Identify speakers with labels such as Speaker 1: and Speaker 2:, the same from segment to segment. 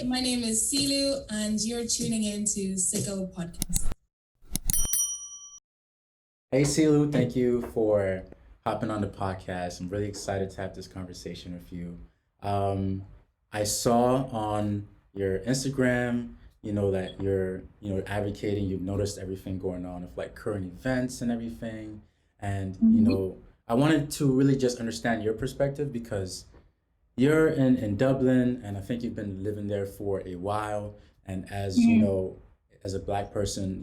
Speaker 1: my name is Silu, and you're tuning in to Sicko Podcast.
Speaker 2: Hey, Silu, thank you for hopping on the podcast. I'm really excited to have this conversation with you. Um, I saw on your Instagram, that you're, advocating, you've noticed everything going on with like current events and everything. And, I wanted to really just understand your perspective because you're in Dublin, and I think you've been living there for a while. And as as a black person,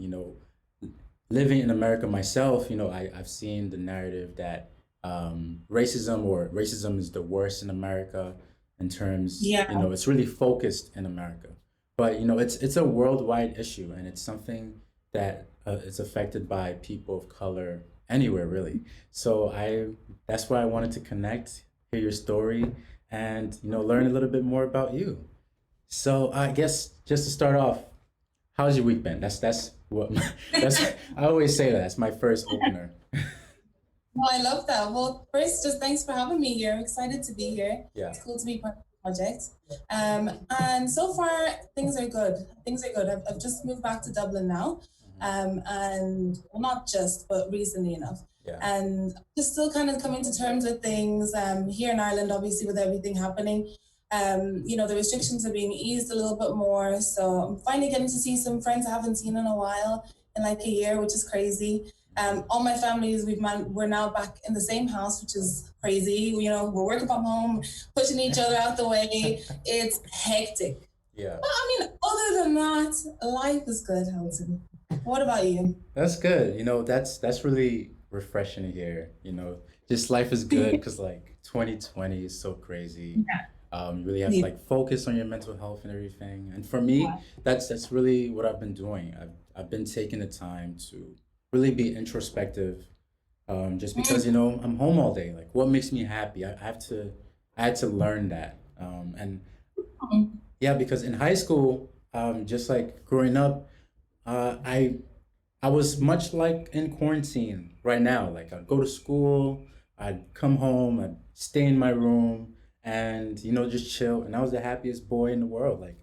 Speaker 2: living in America myself, I've seen the narrative that racism is the worst in America in terms,
Speaker 1: Yeah.
Speaker 2: it's really focused in America. But it's a worldwide issue, and it's something that it's affected by people of color anywhere really. So that's why I wanted to connect, hear your story, and learn a little bit more about you. So I guess just to start off, how's your week been? That's what that's I always say that. That's my first opener.
Speaker 1: Well, I love that. Well, first, just thanks for having me here. I'm excited to be here.
Speaker 2: Yeah.
Speaker 1: It's cool to be part of the project. And so far, things are good. Things are good. I've just moved back to Dublin now. And well, not just, but recently enough.
Speaker 2: Yeah.
Speaker 1: And just still kind of coming to terms with things here in Ireland, obviously, with everything happening. The restrictions are being eased a little bit more. So I'm finally getting to see some friends I haven't seen in a while, in like a year, which is crazy. All my families, we're now back in the same house, which is crazy. We're working from home, pushing each other out the way. It's hectic.
Speaker 2: Yeah.
Speaker 1: But I mean, other than that, life is good, Hamilton. What about you?
Speaker 2: That's good. That's really refreshing to hear. Just life is good because like 2020 is so crazy. You really have to
Speaker 1: Yeah.
Speaker 2: like focus on your mental health and everything. And for me, that's really what I've been doing. I've been taking the time to really be introspective. Just because I'm home all day. Like, what makes me happy? I had to learn that. And yeah, because in high school, just like growing up, I was much like in quarantine right now. Like I'd go to school, I'd come home, I'd stay in my room, and just chill. And I was the happiest boy in the world. Like,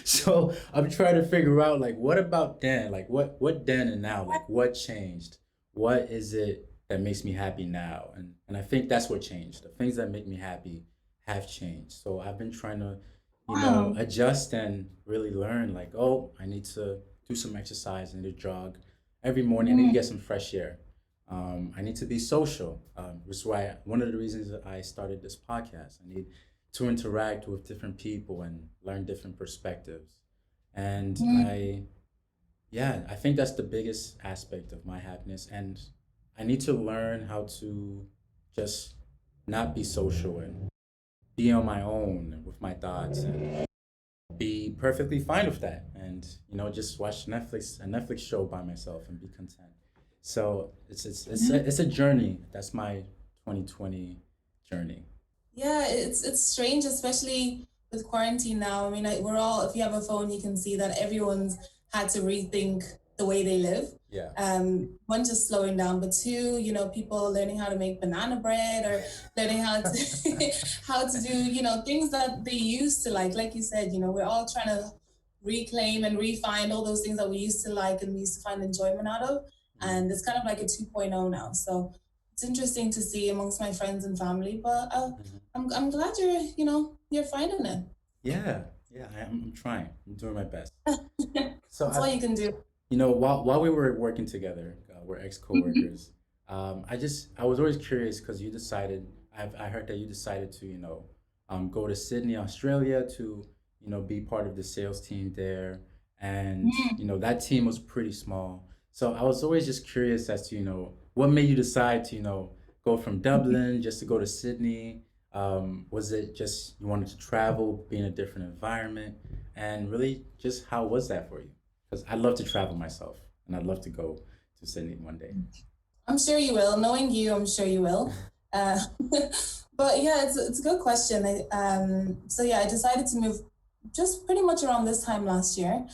Speaker 2: so I'm trying to figure out like what about then? Like what then and now? Like what changed? What is it that makes me happy now? And I think that's what changed. The things that make me happy have changed. So I've been trying to
Speaker 1: Wow.
Speaker 2: adjust and really learn like, oh, I need to do some exercise, I need to jog every morning, I need to get some fresh air. I need to be social, which is why one of the reasons that I started this podcast. I need to interact with different people and learn different perspectives. And yeah, I think that's the biggest aspect of my happiness. And I need to learn how to just not be social and be on my own with my thoughts and be perfectly fine with that, and just watch a Netflix show by myself and be content. So it's a journey. That's my 2020 journey.
Speaker 1: Yeah, it's strange, especially with quarantine now. I mean, we're all, if you have a phone, you can see that everyone's had to rethink the way they live.
Speaker 2: Yeah.
Speaker 1: One, just slowing down, but two, people learning how to make banana bread or learning how to how to do, things that they used to like you said, we're all trying to reclaim and refine all those things that we used to like and we used to find enjoyment out of. And it's kind of like a 2.0 now. So it's interesting to see amongst my friends and family, but
Speaker 2: Mhm.
Speaker 1: I'm glad you're finding it.
Speaker 2: Yeah, yeah. I'm trying. I'm doing my best. So
Speaker 1: That's all you can do.
Speaker 2: while we were working together, we're ex coworkers. I was always curious because I heard that you decided to go to Sydney, Australia to be part of the sales team there, and that team was pretty small. So I was always just curious as to what made you decide to go from Dublin just to go to Sydney. Was it just you wanted to travel, be in a different environment, and really just how was that for you? Because I'd love to travel myself, and I'd love to go to Sydney one day.
Speaker 1: I'm sure you will. Knowing you, I'm sure you will. Uh, but yeah, it's a good question. So yeah, I decided to move just pretty much around this time last year.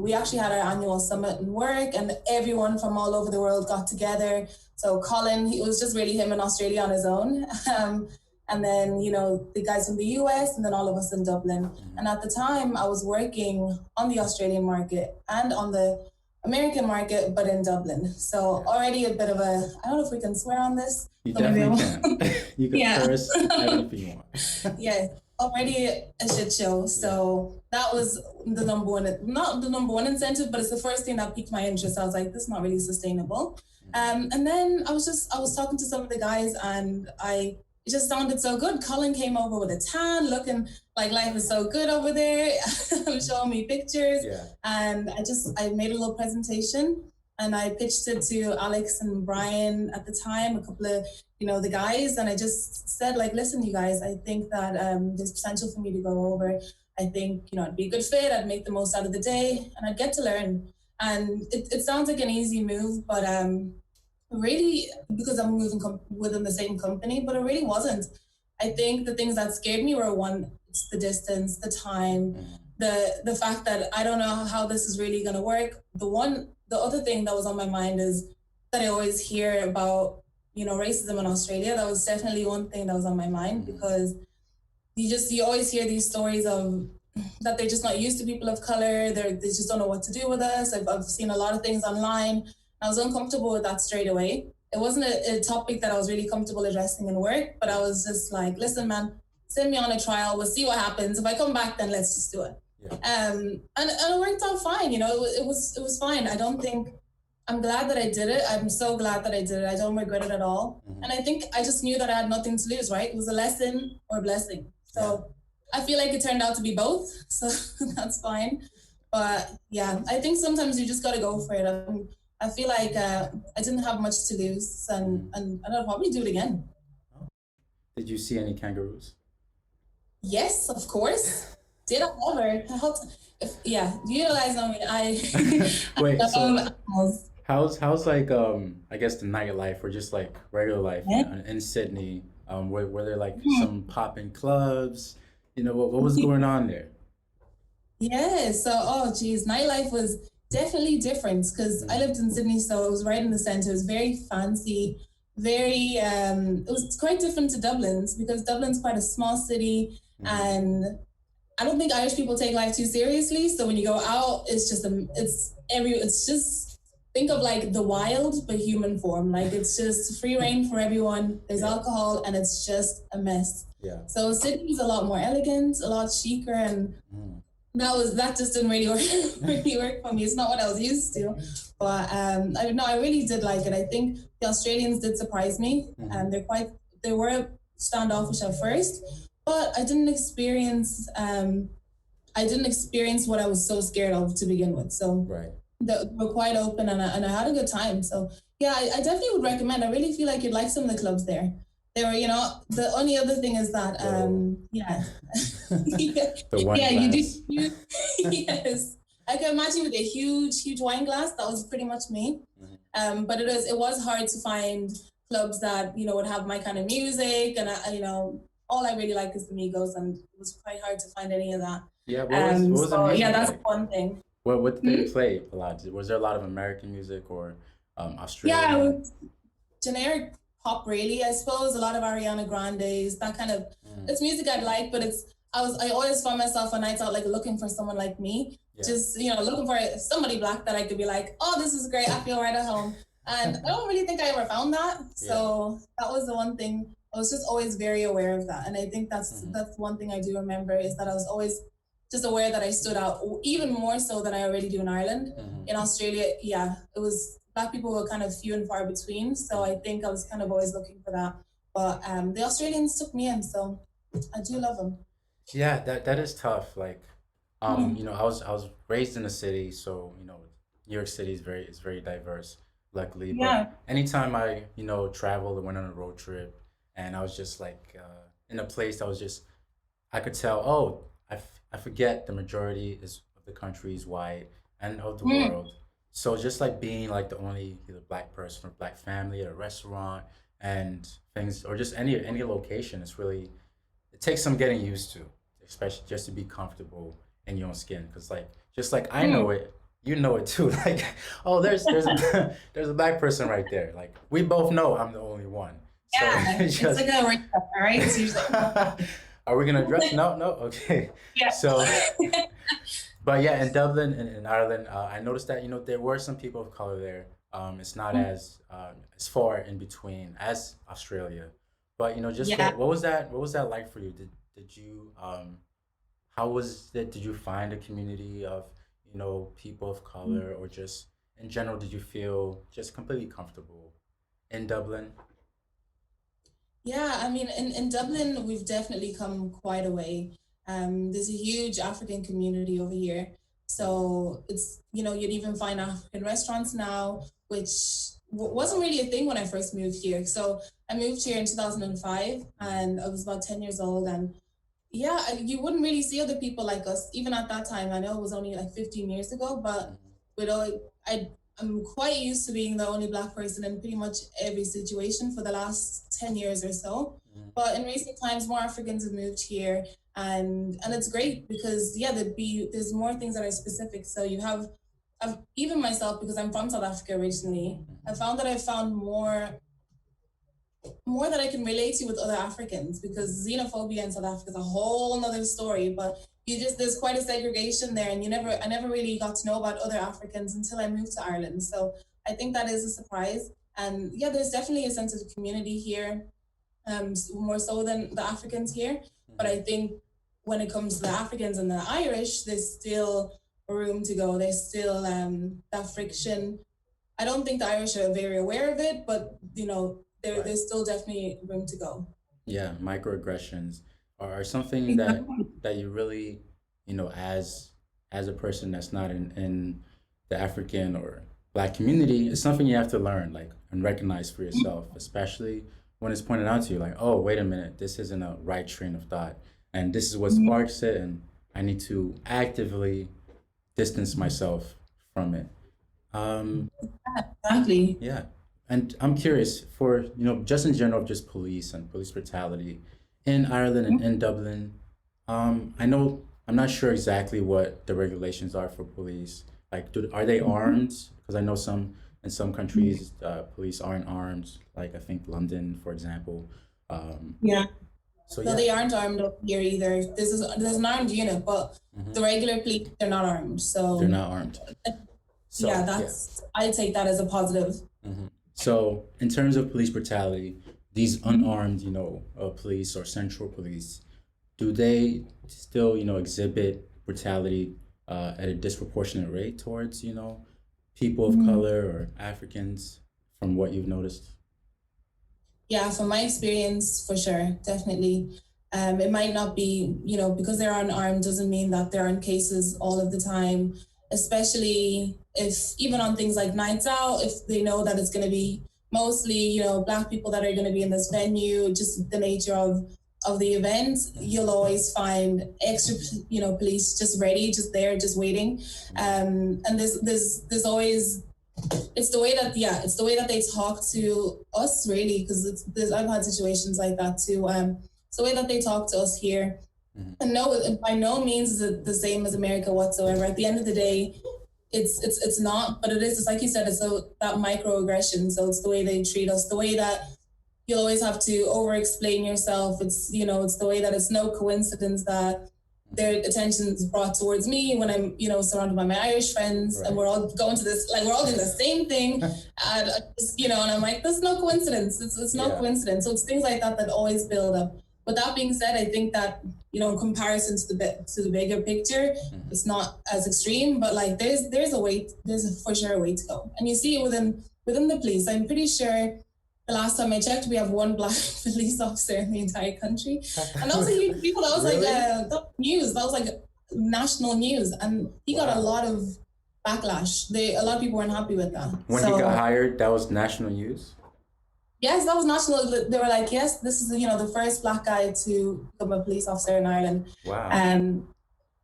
Speaker 1: We actually had our annual summit in work, and everyone from all over the world got together. So Colin, it was just really him in Australia on his own. Um, and then the guys from the US, and then all of us in Dublin. And at the time, I was working on the Australian market and on the American market, but in Dublin. So already a bit of a, I don't know if we can swear on this.
Speaker 2: You
Speaker 1: So maybe
Speaker 2: definitely can. You can
Speaker 1: yeah.
Speaker 2: curse everything you want.
Speaker 1: Yeah, already a shit show. So that was the number one, not the number one incentive, but it's the first thing that piqued my interest. I was like, this is not really sustainable. And then I was talking to some of the guys, and it just sounded so good. Colin came over with a tan, looking like life is so good over there. Showing me pictures.
Speaker 2: Yeah.
Speaker 1: And I made a little presentation, and I pitched it to Alex and Brian at the time, a couple of, the guys. And I just said, like, listen, you guys, I think that there's potential for me to go over. I think, it'd be a good fit. I'd make the most out of the day, and I'd get to learn. And it sounds like an easy move, but really, because I'm moving within the same company, but it really wasn't. I think the things that scared me were, one, it's the distance, the time, the fact that I don't know how this is really going to work. The other thing that was on my mind is that I always hear about, racism in Australia. That was definitely one thing that was on my mind, because you always hear these stories of that they're just not used to people of color. They just don't know what to do with us. I've seen a lot of things online. I was uncomfortable with that straight away. It wasn't a topic that I was really comfortable addressing in work, but I was just like, listen, man, send me on a trial. We'll see what happens. If I come back, then let's just do it.
Speaker 2: Yeah.
Speaker 1: And it worked out fine. It was fine. I'm glad that I did it. I'm so glad that I did it. I don't regret it at all. And I think I just knew that I had nothing to lose, right? It was a lesson or a blessing. So I feel like it turned out to be both. So that's fine. But yeah, I think sometimes you just got to go for it. I feel like I didn't have much to lose, and I'll probably do it again.
Speaker 2: Did you see any kangaroos?
Speaker 1: Yes, of course. Did I ever? You realize on me.
Speaker 2: Wait, so how's like I guess the nightlife or just like regular life in Sydney? Were there like some popping clubs? What was going on there?
Speaker 1: Yeah, so nightlife was definitely different, because I lived in Sydney, so it was right in the center. It was very fancy, very it was quite different to Dublin's, because Dublin's quite a small city, and I don't think Irish people take life too seriously. So when you go out, it's just think of like the wild but human form. Like, it's just free reign for everyone. There's alcohol, and it's just a mess.
Speaker 2: Yeah.
Speaker 1: So Sydney's a lot more elegant, a lot chicer, and that just didn't really work for me. It's not what I was used to. But I really did like it. I think the Australians did surprise me, and they were standoffish at first, but I didn't experience what I was so scared of to begin with. So they were quite open, and I had a good time. So yeah, I definitely would recommend. I really feel like you'd like some of the clubs there. They were, the only other thing is that,
Speaker 2: The wine glass.
Speaker 1: you do. Yes, I can imagine with a huge wine glass. That was pretty much me. But it was hard to find clubs that would have my kind of music, and all I really like is the Migos, and it was quite hard to find any of that.
Speaker 2: Yeah, what was the music
Speaker 1: that's
Speaker 2: like?
Speaker 1: one thing.
Speaker 2: What did they play a lot? Was there a lot of American music or Australian?
Speaker 1: Yeah, it was generic pop, really. I suppose a lot of Ariana Grande's, that kind of. It's music I'd like, but I always found myself on nights out like looking for someone like me, just looking for somebody black that I could be like, oh, this is great. I feel right at home, and I don't really think I ever found that. So that was the one thing. I was just always very aware of that, and I think that's one thing I do remember, is that I was always just aware that I stood out, even more so than I already do in Ireland. In Australia, it was. Black people were kind of few and far between, so I think I was kind of always looking for that. But the Australians took me in, so I do love them.
Speaker 2: Yeah, that is tough. Like, I was raised in a city, so New York City is very diverse, luckily. But anytime I traveled or went on a road trip, and I was just like in a place that was just, I could tell, oh, I forget the majority of the country is white and of the world. So just like being like the only either black person or black family at a restaurant and things, or just any location, it takes some getting used to, especially just to be comfortable in your own skin. Because just like I know it, you know it too. Like, oh, there's a there's a black person right there. Like, we both know I'm the only one. So
Speaker 1: Yeah, it's
Speaker 2: just
Speaker 1: like a ring, all right? It's usually
Speaker 2: are we gonna address? No, no. Okay.
Speaker 1: yeah.
Speaker 2: So, but yeah, in Dublin and in Ireland, I noticed that there were some people of color there. It's not as far in between as Australia, but just
Speaker 1: Yeah.
Speaker 2: what was that like for you? Did you how was it? Did you find a community of people of color, or just in general, did you feel just completely comfortable in Dublin?
Speaker 1: Yeah, I mean, in Dublin, we've definitely come quite a way. There's a huge African community over here. So you'd even find African restaurants now, which wasn't really a thing when I first moved here. So I moved here in 2005 and I was about 10 years old. And yeah, you wouldn't really see other people like us, even at that time. I know it was only like 15 years ago, but
Speaker 2: Mhm.
Speaker 1: with all, I'm quite used to being the only black person in pretty much every situation for the last 10 years or so.
Speaker 2: Mhm.
Speaker 1: But in recent times, more Africans have moved here, and it's great because yeah, there's more things that are specific. So even myself, because I'm from South Africa originally, I
Speaker 2: Mhm.
Speaker 1: found that I found more that I can relate to with other Africans, because xenophobia in South Africa is a whole nother story. But there's quite a segregation there, and I never really got to know about other Africans until I moved to Ireland. So I think that is a surprise. And yeah, there's definitely a sense of community here, more so than the Africans here. But
Speaker 2: Mhm.
Speaker 1: I think when it comes to the Africans and the Irish, there's still room to go. There's still that friction. I don't think the Irish are very aware of it, but
Speaker 2: Right.
Speaker 1: there's still definitely room to go.
Speaker 2: Yeah, microaggressions are something
Speaker 1: Exactly.
Speaker 2: that you really, as a person that's not in the African or Black community, it's something you have to learn, like, and recognize for yourself, especially when it's pointed out to you, like, oh, wait a minute, this isn't a right train of thought, and this is what
Speaker 1: Mhm.
Speaker 2: sparks it, and I need to actively distance myself from it. Um,
Speaker 1: Exactly.
Speaker 2: yeah. And I'm curious for, just in general, just police and police brutality in Ireland and in Dublin. I know I'm not sure exactly what the regulations are for police. Like, are they armed? Because I know in some countries, police aren't armed. Like I think London, for example. Um,
Speaker 1: Yeah.
Speaker 2: so
Speaker 1: No,
Speaker 2: yeah,
Speaker 1: they aren't armed up here either. There's an armed unit, but
Speaker 2: hmm
Speaker 1: the regular police, they're not armed.
Speaker 2: they're
Speaker 1: So
Speaker 2: not armed.
Speaker 1: yeah,
Speaker 2: So yeah.
Speaker 1: I take that as a positive.
Speaker 2: So, in terms of police brutality, these unarmed, police or central police, do they still, exhibit brutality at a disproportionate rate towards, people of
Speaker 1: Mhm.
Speaker 2: color or Africans, from what you've noticed?
Speaker 1: Yeah, from my experience, for sure, definitely. It might not be, because they're unarmed doesn't mean that there aren't cases all of the time, especially if, even on things like nights out, if they know that it's going to be mostly, Black people that are going to be in this venue, just the nature of the event,
Speaker 2: Hmm.
Speaker 1: you'll always find extra, police just ready, just there, just waiting.
Speaker 2: Hmm.
Speaker 1: And there's always it's the way that they talk to us, really, because I've had situations like that too. It's the way that they talk to us here,
Speaker 2: Hmm.
Speaker 1: and no, by no means is it the same as America whatsoever. At the end of the day, it's not, but it is. It's like you said, it's that microaggression. So it's the way they treat us, the way that you'll always have to over explain yourself. It's the way that it's no coincidence that their attention is brought towards me when I'm, surrounded by my Irish friends, and
Speaker 2: Right.
Speaker 1: we're all going to this, like we're all doing the same thing, and and I'm like, this is no coincidence. It's no
Speaker 2: Yeah.
Speaker 1: coincidence. So it's things like that that always build up. But that being said, I think that in comparison to the bigger picture,
Speaker 2: Hmm.
Speaker 1: it's not as extreme. But like, there's for sure a way to go, and you see it within the police. I'm pretty sure the last time I checked, we have one black police officer in the entire country, and that was a huge deal. That was like
Speaker 2: Really?
Speaker 1: that was news. That was like national news, and he got a
Speaker 2: Wow.
Speaker 1: lot of backlash. A lot of people weren't happy with that.
Speaker 2: When he got
Speaker 1: So
Speaker 2: hired, that was national news?
Speaker 1: yes, that was national. They were like, yes, this is the first black guy to become a police officer in Ireland,
Speaker 2: Wow.
Speaker 1: um,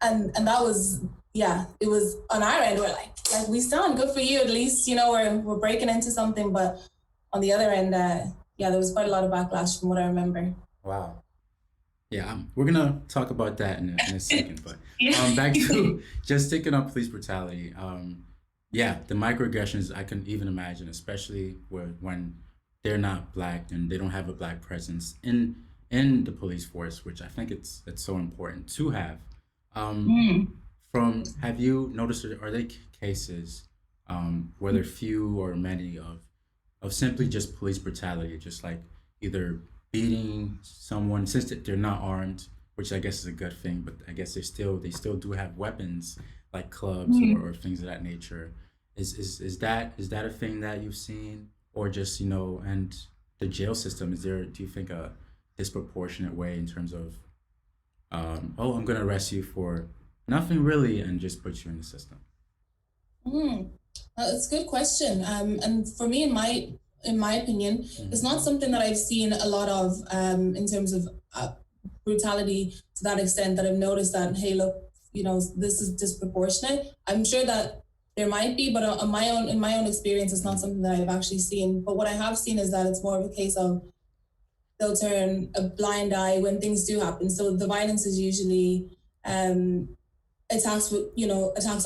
Speaker 1: and that was yeah, it was on our end. We're like we sound good for you. At least we're breaking into something, but on the other end, yeah, there was quite a lot of backlash from what I remember.
Speaker 2: Wow. Yeah, we're gonna talk about that in a second, but
Speaker 1: Yeah.
Speaker 2: back to just taking up police brutality. Yeah, the microaggressions I can even imagine, especially when they're not black and they don't have a black presence in the police force, which I think it's so important to have. Um,
Speaker 1: Mm.
Speaker 2: from have you noticed, are there cases, whether few or many, of simply just police brutality, just like either beating someone since they're not armed, which I guess is a good thing, but I guess they still do have weapons like clubs or things of that nature. Is that a thing that you've seen, or just and the jail system, is there, do you think, a disproportionate way in terms of oh, I'm gonna arrest you for nothing really and just put you in the system?
Speaker 1: Mm. It's a good question. And for me, in my opinion, it's not something that I've seen a lot of in terms of brutality to that extent that I've noticed that, hey, look, this is disproportionate. I'm sure that there might be, but on in my own experience, it's not something that I've actually seen. But what I have seen is that it's more of a case of they'll turn a blind eye when things do happen. So the violence is usually um, attacks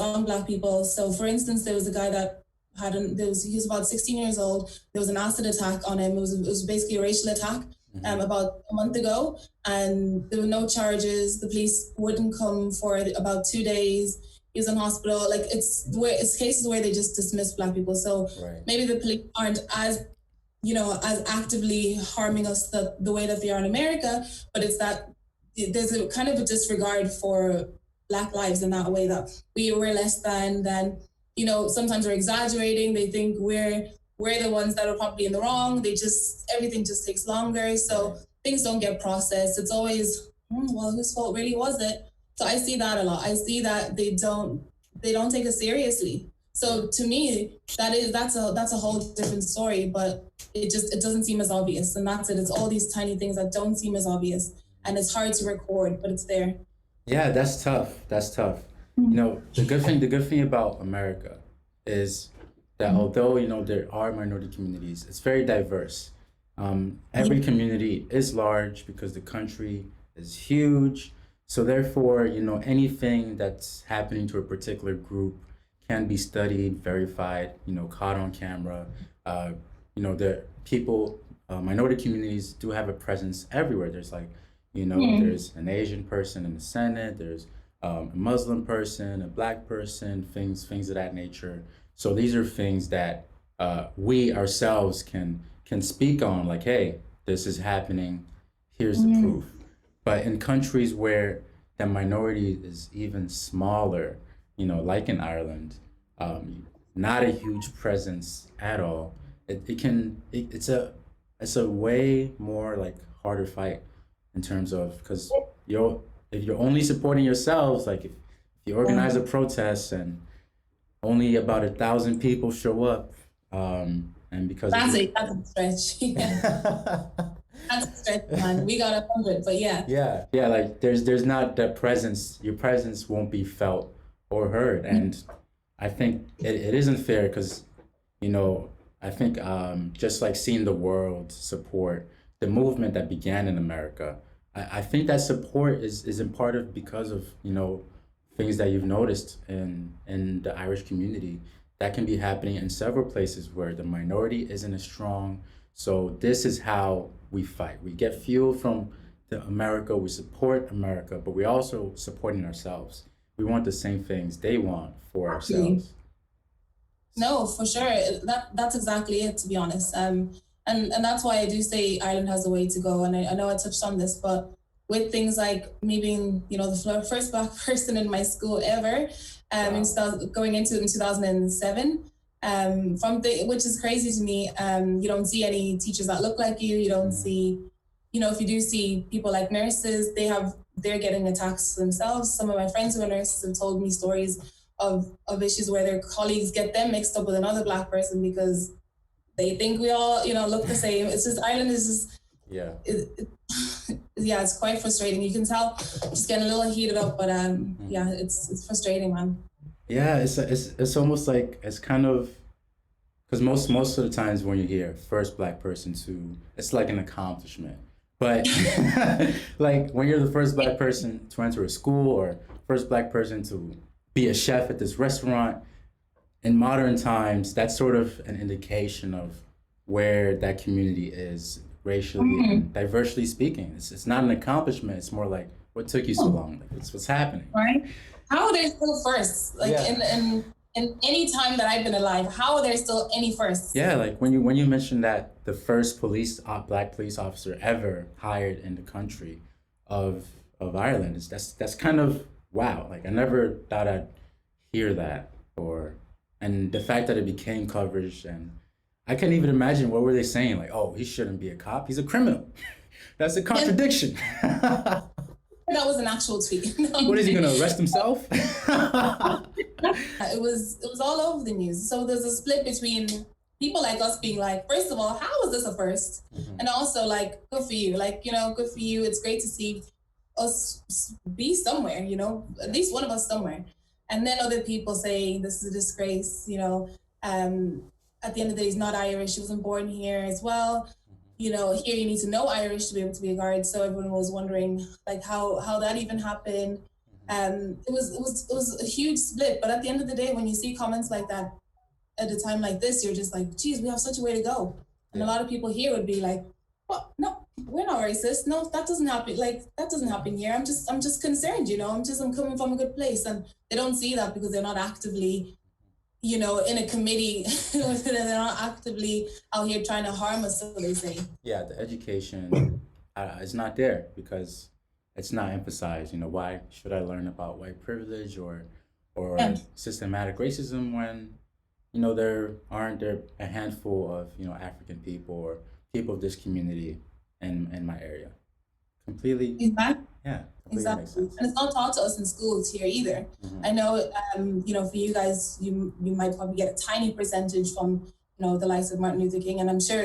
Speaker 1: on black people. So for instance, there was a guy that he was about 16 years old. There was an acid attack on him. It was basically a racial attack about a month ago, and there were no charges. The police wouldn't come for it about 2 days. He was in hospital. Like it's cases where they just dismiss black people. So
Speaker 2: Right.
Speaker 1: maybe the police aren't as actively harming us the way that they are in America, but it's that there's a kind of a disregard for black lives in that way, that we're less than sometimes we're exaggerating. They think we're the ones that are probably in the wrong. Everything just takes longer, so
Speaker 2: Right.
Speaker 1: things don't get processed. It's always, well, whose fault really was it? So I see that a lot. I see that they don't take it seriously.
Speaker 2: Yeah.
Speaker 1: So to me, that's a whole different story, but it doesn't seem as obvious, and that's it. It's all these tiny things that don't seem as obvious, and it's hard to record, but it's there.
Speaker 2: Yeah, that's tough. That's tough. The good thing about America is that although there are minority communities, it's very diverse. Every community is large because the country is huge. So therefore, anything that's happening to a particular group can be studied, verified, caught on camera. The people, minority communities do have a presence everywhere. There's like, there's an Asian person in the Senate. There's a Muslim person, a black person, things of that nature. So these are things that we ourselves can speak on. Like, hey, this is happening. Here's the proof. But in countries where the minority is even smaller, like in Ireland, not a huge presence at all. It's a way more like harder fight in terms of, because if you're only supporting yourselves, like if you organize a protest and only about 1,000 people show up, and because of
Speaker 1: That's a stretch. Yeah, that's a stretch, man. We got 100, but yeah.
Speaker 2: yeah, like there's not that presence. Your presence won't be felt or heard, and I think it isn't fair because I think just like seeing the world support the movement that began in America, I think that support is in part of because of things that you've noticed in the Irish community that can be happening in several places where the minority isn't as strong. So this is how we fight. We get fuel from the America. We support America, but we also supporting ourselves. We want the same things they want for ourselves.
Speaker 1: No, for sure. That's exactly it, to be honest. And that's why I do say Ireland has a way to go. And I know I touched on this, but with things like me being, the first black person in my school ever, going into it in 2007, which is crazy to me. You don't see any teachers that look like you. You don't see, if you do see people like nurses, they're getting attacks themselves. Some of my friends who are nurses have told me stories of issues where their colleagues get them mixed up with another black person because they think we all, look the same. It's just Ireland is just,
Speaker 2: Yeah.
Speaker 1: yeah, it's quite frustrating. You can tell, just getting a little heated up, but yeah, it's frustrating, man.
Speaker 2: Yeah, it's almost like it's kind of because most of the times when you hear first black person to, it's like an accomplishment. But like when you're the first black person to enter a school or first black person to be a chef at this restaurant in modern times, that's sort of an indication of where that community is racially
Speaker 1: Mm,
Speaker 2: and diversely speaking. It's not an accomplishment. It's more like what took you so
Speaker 1: oh,
Speaker 2: long? Like what's happening?
Speaker 1: right? How are there still firsts? Like
Speaker 2: Yeah.
Speaker 1: in any time that I've been alive, how are there still any firsts?
Speaker 2: Yeah, like when you mentioned that the first black police officer ever hired in the country of Ireland is that's kind of wow. Like I never thought I'd hear that or and the fact that it became coverage and I can't even imagine what were they saying like oh he shouldn't be a cop he's a criminal. That's a
Speaker 1: Yeah,
Speaker 2: contradiction.
Speaker 1: that was an actual tweet. No, I'm
Speaker 2: What is he
Speaker 1: kidding.
Speaker 2: gonna arrest himself?
Speaker 1: It was all over the news. So there's a split between people like us being like, first of all, how is this a first?
Speaker 2: Mhm.
Speaker 1: And also like, good for you. Like, good for you. It's great to see us be somewhere, at
Speaker 2: Yeah.
Speaker 1: least one of us somewhere. And then other people say this is a disgrace, um, at the end of the day, he's not Irish. He wasn't born here as well. Here you need to know Irish to be able to be a guard. So everyone was wondering like how that even happened.
Speaker 2: Mhm.
Speaker 1: It was a huge split. But at the end of the day, when you see comments like that at a time like this, you're just like, geez, we have such a way to go. And a
Speaker 2: Yeah.
Speaker 1: lot of people here would be like, well, no, we're not racist. No, that doesn't happen. Like that doesn't happen here. I'm just concerned, I'm coming from a good place. And they don't see that because they're not actively, in a committee. They're not actively out here trying to harm us, so they say.
Speaker 2: Yeah, the education is not there because it's not emphasized. Why should I learn about white privilege or
Speaker 1: Yeah.
Speaker 2: systematic racism when there aren't there a handful of African people or people of this community in my area. Completely,
Speaker 1: Exactly.
Speaker 2: yeah, completely makes
Speaker 1: Exactly.
Speaker 2: sense.
Speaker 1: And it's not taught to us in schools here either.
Speaker 2: Hmm.
Speaker 1: I know, for you guys, you might probably get a tiny percentage from, the likes of Martin Luther King. And I'm sure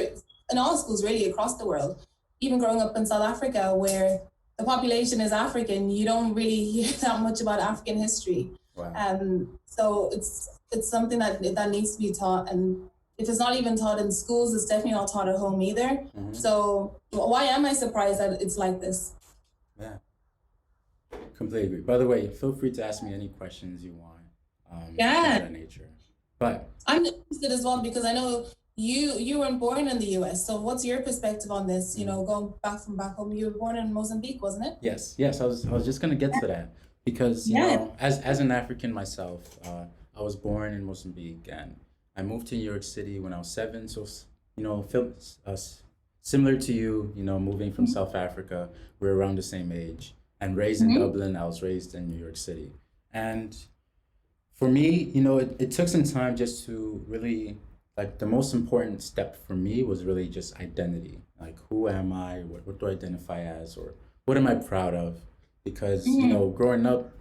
Speaker 1: in all schools really across the world, even growing up in South Africa where the population is African, you don't really hear that much about African history.
Speaker 2: Wow.
Speaker 1: So it's something that needs to be taught. And if it's not even taught in schools, it's definitely not taught at home either.
Speaker 2: Hmm.
Speaker 1: So why am I surprised that it's like this?
Speaker 2: Yeah, completely agree. By the way, feel free to ask me any questions you want, things of
Speaker 1: Yeah.
Speaker 2: that nature. But
Speaker 1: I'm interested as well because I know you weren't born in the US. So what's your perspective on this?
Speaker 2: mhm.
Speaker 1: Going back from back home, you were born in Mozambique, wasn't it?
Speaker 2: Yes, I was just gonna get to that because
Speaker 1: Yeah.
Speaker 2: as an African myself, I was born in Mozambique and I moved to New York City when I was 7. So feel similar to you, moving from South Africa, we're around the same age. And raised in
Speaker 1: Mm-hmm.
Speaker 2: Dublin, I was raised in New York City, and for me, it took some time just to really like the most important step for me was really just identity. Like who am I? What do I identify as? Or what am I proud of? Because,
Speaker 1: Mm-hmm.
Speaker 2: growing up,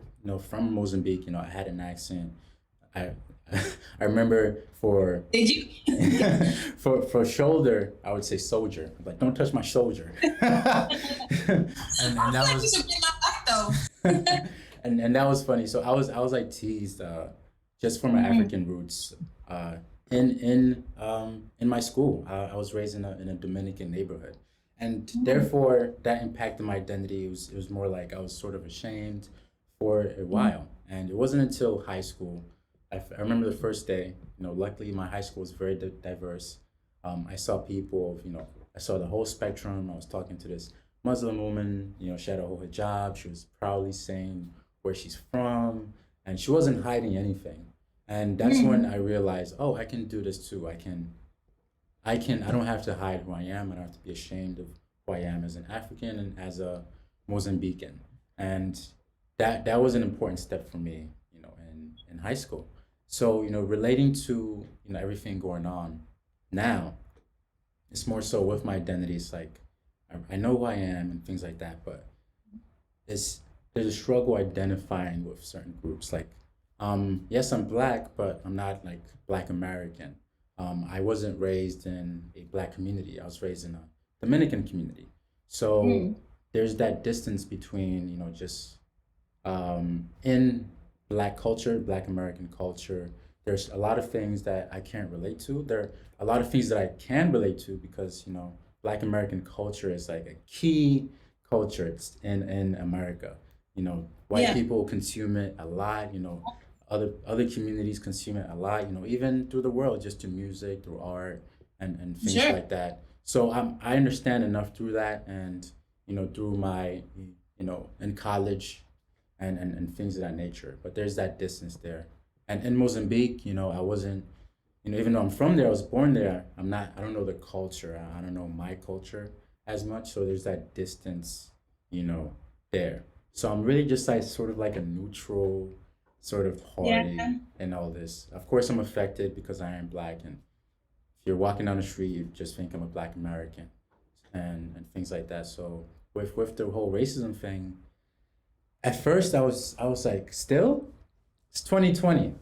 Speaker 2: from Mozambique, I had an accent. I I remember for
Speaker 1: Did you?
Speaker 2: for shoulder, I would say soldier. I'm like, don't touch my shoulder. And
Speaker 1: I feel
Speaker 2: that
Speaker 1: like you
Speaker 2: was
Speaker 1: should bring that back though.
Speaker 2: and that was funny. So I was like teased just for my
Speaker 1: Mm-hmm.
Speaker 2: African roots. In my school, I was raised in a Dominican neighborhood, and therefore that impacted my identity. It was more like I was sort of ashamed for a while, and it wasn't until high school. I remember the first day. Luckily my high school was very diverse. I saw people of I saw the whole spectrum. I was talking to this Muslim woman. She had a whole hijab. She was proudly saying where she's from, and she wasn't hiding anything. And that's when I realized, oh, I can do this too. I don't have to hide who I am. I don't have to be ashamed of who I am as an African and as a Mozambican. And that was an important step for me, in high school. So, relating to, everything going on now, it's more so with my identity. It's like I know who I am and things like that, but it's there's a struggle identifying with certain groups. Like, yes, I'm black, but I'm not like Black American. I wasn't raised in a black community. I was raised in a Dominican community. So
Speaker 1: Mm-hmm.
Speaker 2: there's that distance between, just in black culture, black American culture. There's a lot of things that I can't relate to. There are a lot of things that I can relate to because, black American culture is like a key culture in America. White
Speaker 1: Yeah.
Speaker 2: people consume it a lot, other communities consume it a lot, even through the world, just through music, through art and things
Speaker 1: Sure.
Speaker 2: like that. So I understand enough through that, and through my in college and things of that nature. But there's that distance there. And in Mozambique, I wasn't, even though I'm from there, I was born there. I don't know the culture. I don't know my culture as much. So there's that distance, you know, there. So I'm really just like sort of like a neutral sort of
Speaker 1: Yeah.
Speaker 2: party in all this. Of course, I'm affected because I am black, and if you're walking down the street, you just think I'm a black American, and things like that. So with the whole racism thing, at first I was like, still, it's 2020.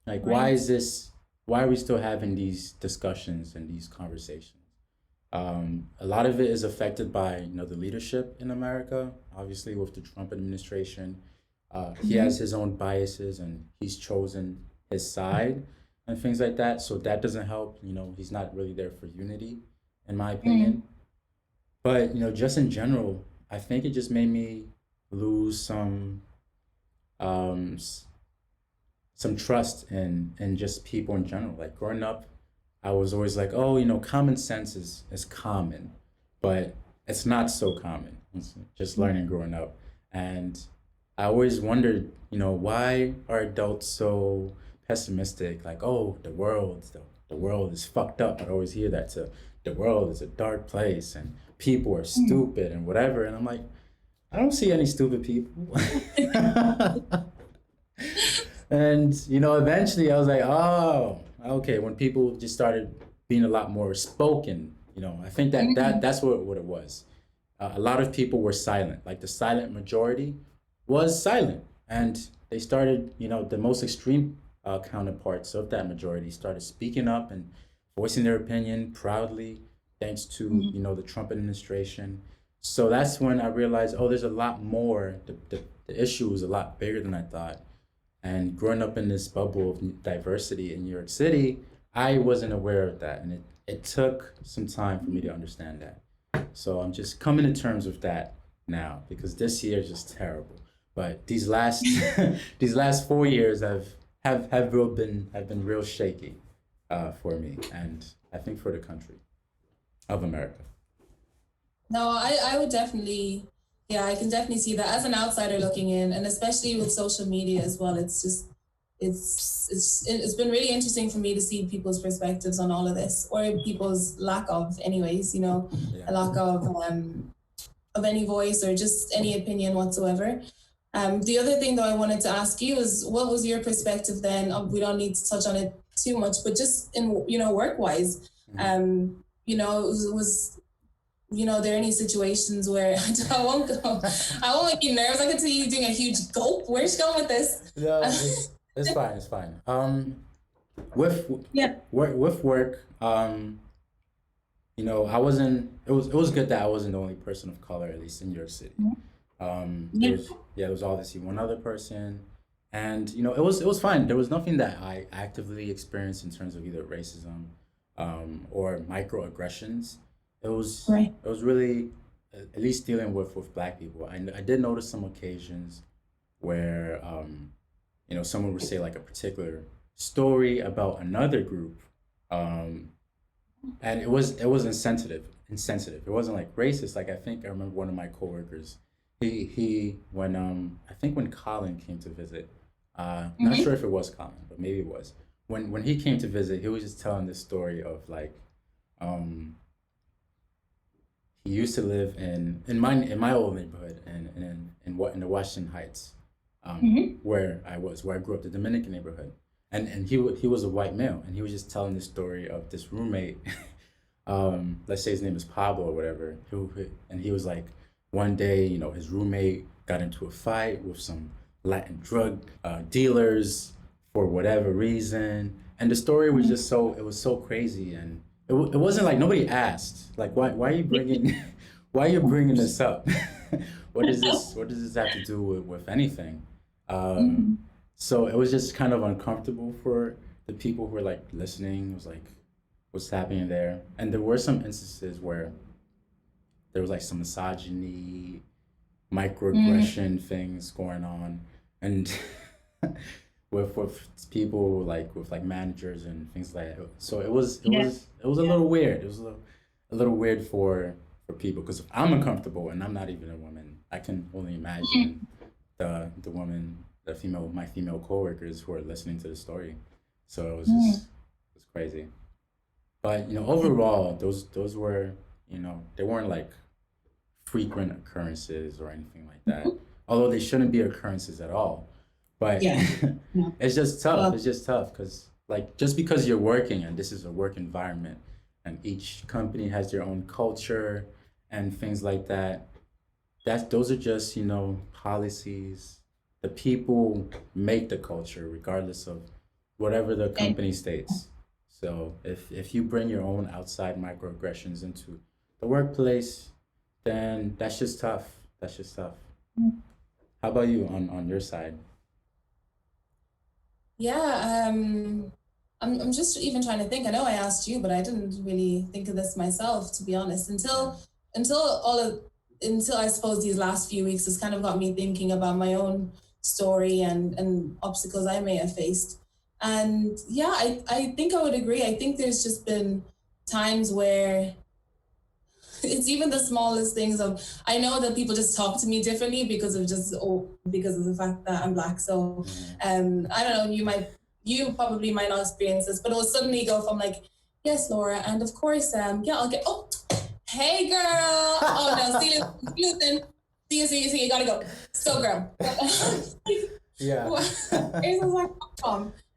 Speaker 2: Like, why
Speaker 1: Right.
Speaker 2: is this? Why are we still having these discussions and these conversations? A lot of it is affected by the leadership in America. Obviously, with the Trump administration, he has
Speaker 1: Mm-hmm.
Speaker 2: his own biases and he's chosen his side and things like that. So that doesn't help. He's not really there for unity, in my opinion. But just in general, I think it just made me lose um, some trust in just people in general. Like growing up, I was always like, oh, common sense is common, but it's not so common. It's just learning growing up, and I always wondered, why are adults so pessimistic? Like, oh, the world is fucked up. I always hear that. To the world is a dark place, and people are stupid and whatever. And I'm like, I don't see any stupid people. And eventually I was like, oh, okay. When people just started being a lot more spoken, I think that's what it was. A lot of people were silent. Like the silent majority was silent, and they started, the most extreme counterparts of that majority started speaking up and voicing their opinion proudly, thanks to
Speaker 1: Mm-hmm.
Speaker 2: the Trump administration. So that's when I realized, oh, there's a lot more. The issue is a lot bigger than I thought. And growing up in this bubble of diversity in New York City, I wasn't aware of that. And it took some time for me to understand that. So I'm just coming to terms with that now because this year is just terrible. But these last these last 4 years have been real shaky for me and I think for the country of America.
Speaker 1: No, I would definitely, yeah, I can definitely see that as an outsider looking in, and especially with social media as well. It's just, it's been really interesting for me to see people's perspectives on all of this, or people's lack of, anyways.
Speaker 2: Yeah.
Speaker 1: A lack of any voice or just any opinion whatsoever. The other thing though I wanted to ask you is, what was your perspective then? We don't need to touch on it too much, but just in work wise,
Speaker 2: Mhm.
Speaker 1: was there are any situations where I won't go, I won't make you nervous. I can see you doing a huge gulp. Where's she going with this?
Speaker 2: No, it's fine. It's fine. With
Speaker 1: Yeah.
Speaker 2: with work, I wasn't. It was good that I wasn't the only person of color, at least in New York City. There
Speaker 1: Yeah.
Speaker 2: was yeah, there was obviously one other person, and it was fine. There was nothing that I actively experienced in terms of either racism, or microaggressions.
Speaker 1: Right.
Speaker 2: It was really at least dealing with black people. I did notice some occasions where someone would say like a particular story about another group, um, and it was insensitive. It wasn't like racist. Like I think I remember one of my coworkers. He when I think when Colin came to visit, not
Speaker 1: Mm-hmm.
Speaker 2: sure if it was Colin, but maybe it was. When he came to visit, he was just telling this story of like, um, he used to live in my old neighborhood in the Washington Heights,
Speaker 1: Mm-hmm.
Speaker 2: where I grew up, the Dominican neighborhood, and he was a white male, and he was just telling the story of this roommate. Let's say his name is Pablo or whatever, and he was like, one day, his roommate got into a fight with some Latin drug dealers for whatever reason, and the story was just it was so crazy, and it wasn't like nobody asked, like, why are you bringing why are you bringing this up? What does this have to do with anything? Um,
Speaker 1: Mm-hmm.
Speaker 2: so it was just kind of uncomfortable for the people who were like listening. It was like, what's happening there? And there were some instances where there was like some misogyny,
Speaker 1: Mm-hmm.
Speaker 2: microaggression things going on, and with people like with like managers and things like that. So it
Speaker 3: Yeah.
Speaker 2: was it was a little weird. It was a little weird for people because I'm uncomfortable and I'm not even a woman. I can only imagine the woman, the female, my female coworkers who are listening to the story. So
Speaker 3: Mm.
Speaker 2: it was crazy. But overall, those were they weren't like frequent occurrences or anything like that. Although they shouldn't be occurrences at all. But
Speaker 3: Yeah. No.
Speaker 2: it's just tough.
Speaker 3: Well,
Speaker 2: It's just tough because like just because you're working and this is a work environment and each company has their own culture and things like that. Those are just, policies. The people make the culture regardless of whatever the
Speaker 3: and
Speaker 2: company states. So if you bring your own outside microaggressions into the workplace, then that's just tough. That's just tough. How about you on your side?
Speaker 1: Yeah, I'm just even trying to think. I know I asked you, but I didn't really think of this myself, to be honest,
Speaker 2: Yeah.
Speaker 1: until all of until I suppose these last few weeks has kind of got me thinking about my own story and obstacles I may have faced. And yeah, I think I would agree. I think there's just been times where it's even the smallest things of I know that people just talk to me differently because of the fact that I'm black. So
Speaker 2: Hmm.
Speaker 1: I don't know, you probably might not experience this, but it'll suddenly go from like, yes, Laura, and of course, yeah, I'll get hey girl. Oh no, see you then. See you, you gotta go. So girl.
Speaker 2: Yeah.
Speaker 1: It was like,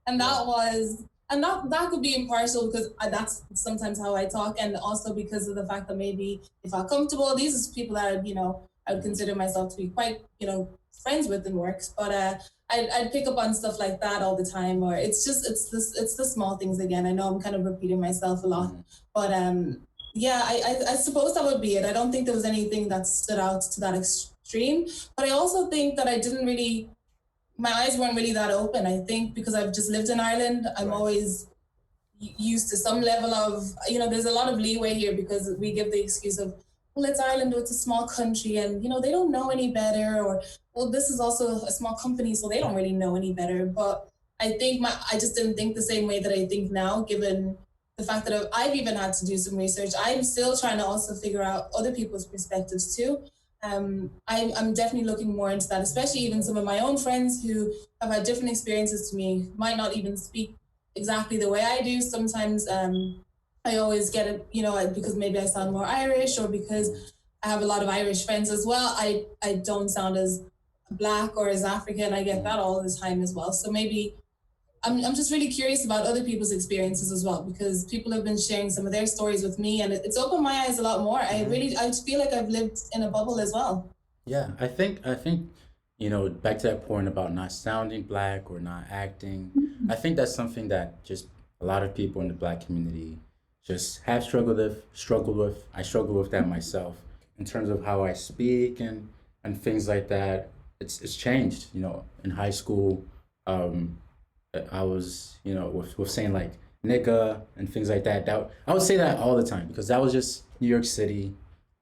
Speaker 1: and
Speaker 2: Yeah.
Speaker 1: that could be impartial because that's sometimes how I talk, and also because of the fact that maybe if I'm comfortable, these are people that I would
Speaker 2: Mhm.
Speaker 1: consider myself to be quite friends with in works, but I'd pick up on stuff like that all the time, or it's the small things again. I know I'm kind of repeating myself a lot,
Speaker 2: Mhm.
Speaker 1: but yeah, I suppose that would be it. I don't think there was anything that stood out to that extreme, but I also think that I didn't really my eyes weren't really that open. I think because I've just lived in Ireland, I'm
Speaker 2: Right.
Speaker 1: always used to some level of, there's a lot of leeway here because we give the excuse of, well, it's Ireland, it's a small country, and they don't know any better, or well, this is also a small company, so they don't really know any better. But I just didn't think the same way that I think now, given the fact that I've even had to do some research. I'm still trying to also figure out other people's perspectives too. I'm definitely looking more into that, especially even some of my own friends who have had different experiences to me, might not even speak exactly the way I do. Sometimes I always get it, because maybe I sound more Irish or
Speaker 2: Mhm.
Speaker 1: because I have a lot of Irish friends as well. I don't sound as black or as African. I get
Speaker 2: Mhm.
Speaker 1: that all the time as well. So maybe I'm just really curious about other people's experiences as well because people have been sharing some of their stories with me and it's opened my eyes a lot more.
Speaker 2: Mhm.
Speaker 1: I feel like I've lived in a bubble as well.
Speaker 2: Yeah, I think back to that point about not sounding black or not acting. I think that's something that just a lot of people in the black community just have struggled with. I struggle with that myself in terms of how I speak and things like that. It's changed. In high school, um, I was with saying like nigga and things like that. That I would say that all the time because that was just New York City,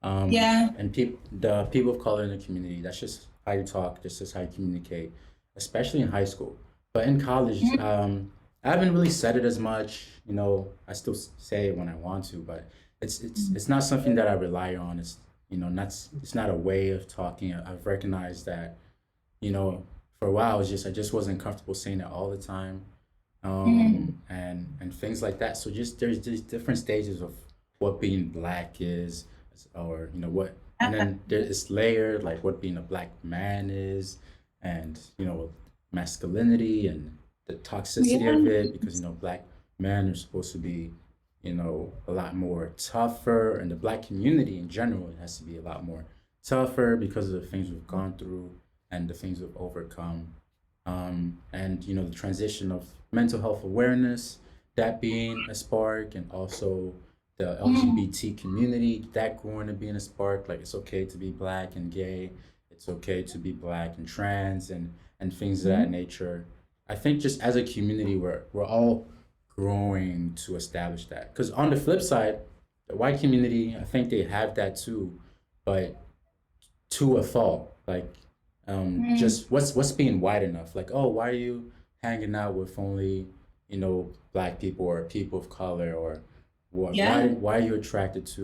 Speaker 3: yeah.
Speaker 2: and the people of color in the community. That's just how you talk. That's just how you communicate, especially in high school. But in college, I haven't really said it as much. I still say it when I want to, but it's not something that I rely on. Not it's not a way of talking. I've recognized that for a while I just wasn't comfortable saying it all the time,
Speaker 3: Mhm.
Speaker 2: and things like that. So just there's just different stages of what being black is, or what, and then it's layered like what being a black man is, and masculinity and the toxicity
Speaker 3: Yeah.
Speaker 2: of it because black men are supposed to be a lot more tougher, and the black community in general it has to be a lot more tougher because of the things we've gone through and the things we've overcome, and the transition of mental health awareness, that being a spark, and also the
Speaker 3: Mhm.
Speaker 2: LGBT community that growing and being a spark. Like it's okay to be black and gay, it's okay to be black and trans, and things of that nature. I think just as a community, we're all growing to establish that. Because on the flip side, the white community, I think they have that too, but to a fault. Like,
Speaker 3: Mhm.
Speaker 2: just what's being wide enough? Like, oh, why are you hanging out with only, black people or people of color, or
Speaker 3: Yeah.
Speaker 2: why are you attracted to,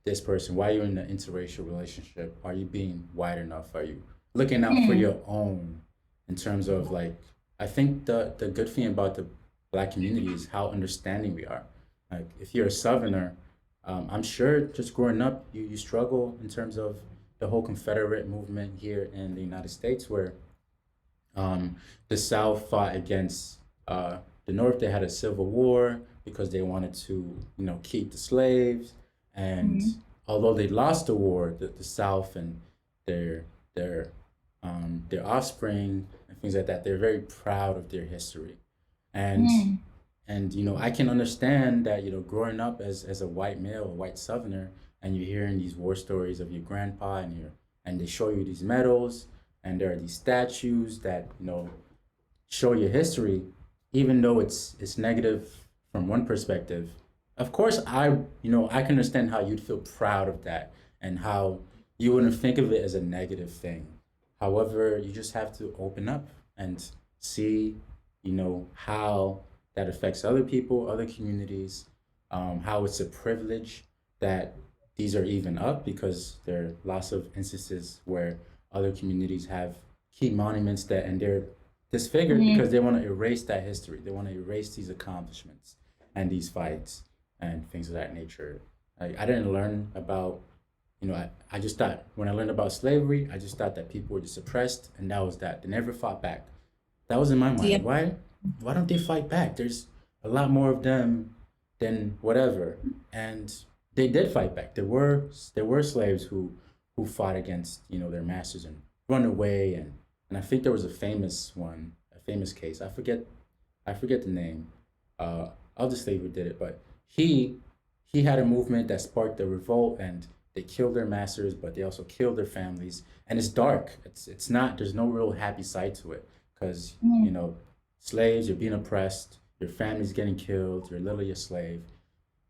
Speaker 2: this person? Why are you in an interracial relationship? Are you being white enough? Are you looking out for
Speaker 3: Mm.
Speaker 2: your own in terms of like, I think the good thing about the black community is how understanding we are. Like if you're a southerner, I'm sure just growing up you struggle in terms of the whole Confederate movement here in the United States, where um, the South fought against the North. They had a civil war because they wanted to, keep the slaves. And
Speaker 3: Mm.
Speaker 2: although they lost the war, the South and their their their offspring and things like that, they're very proud of their history. And
Speaker 3: Mm.
Speaker 2: I can understand that, growing up as a white male, a white Southerner, and you're hearing these war stories of your grandpa, and they show you these medals, and there are these statues that show your history, even though it's negative from one perspective. Of course, I can understand how you'd feel proud of that, and how you wouldn't think of it as a negative thing. However, you just have to open up and see, how that affects other people, other communities, how it's a privilege that these are even up, because there are lots of instances where other communities have key monuments that, and they're disfigured because
Speaker 3: Mm.
Speaker 2: they want to erase that history. They want to erase these accomplishments and these fights and things of that nature. I didn't learn about, I just thought when I learned about slavery, I just thought that people were just oppressed, and that was that. They never fought back. That was in my
Speaker 3: Yeah.
Speaker 2: mind. Why don't they fight back? There's a lot more of them than whatever. And they did fight back. There were slaves who fought against, their masters and run away, and I think there was a famous case. I forget the name of the slave who did it, but he had a movement that sparked a revolt, and they killed their masters, but they also killed their families. And it's dark. It's not. There's no real happy side to it, because
Speaker 3: Mm.
Speaker 2: slaves, you're being oppressed, your family's getting killed, you're literally a slave.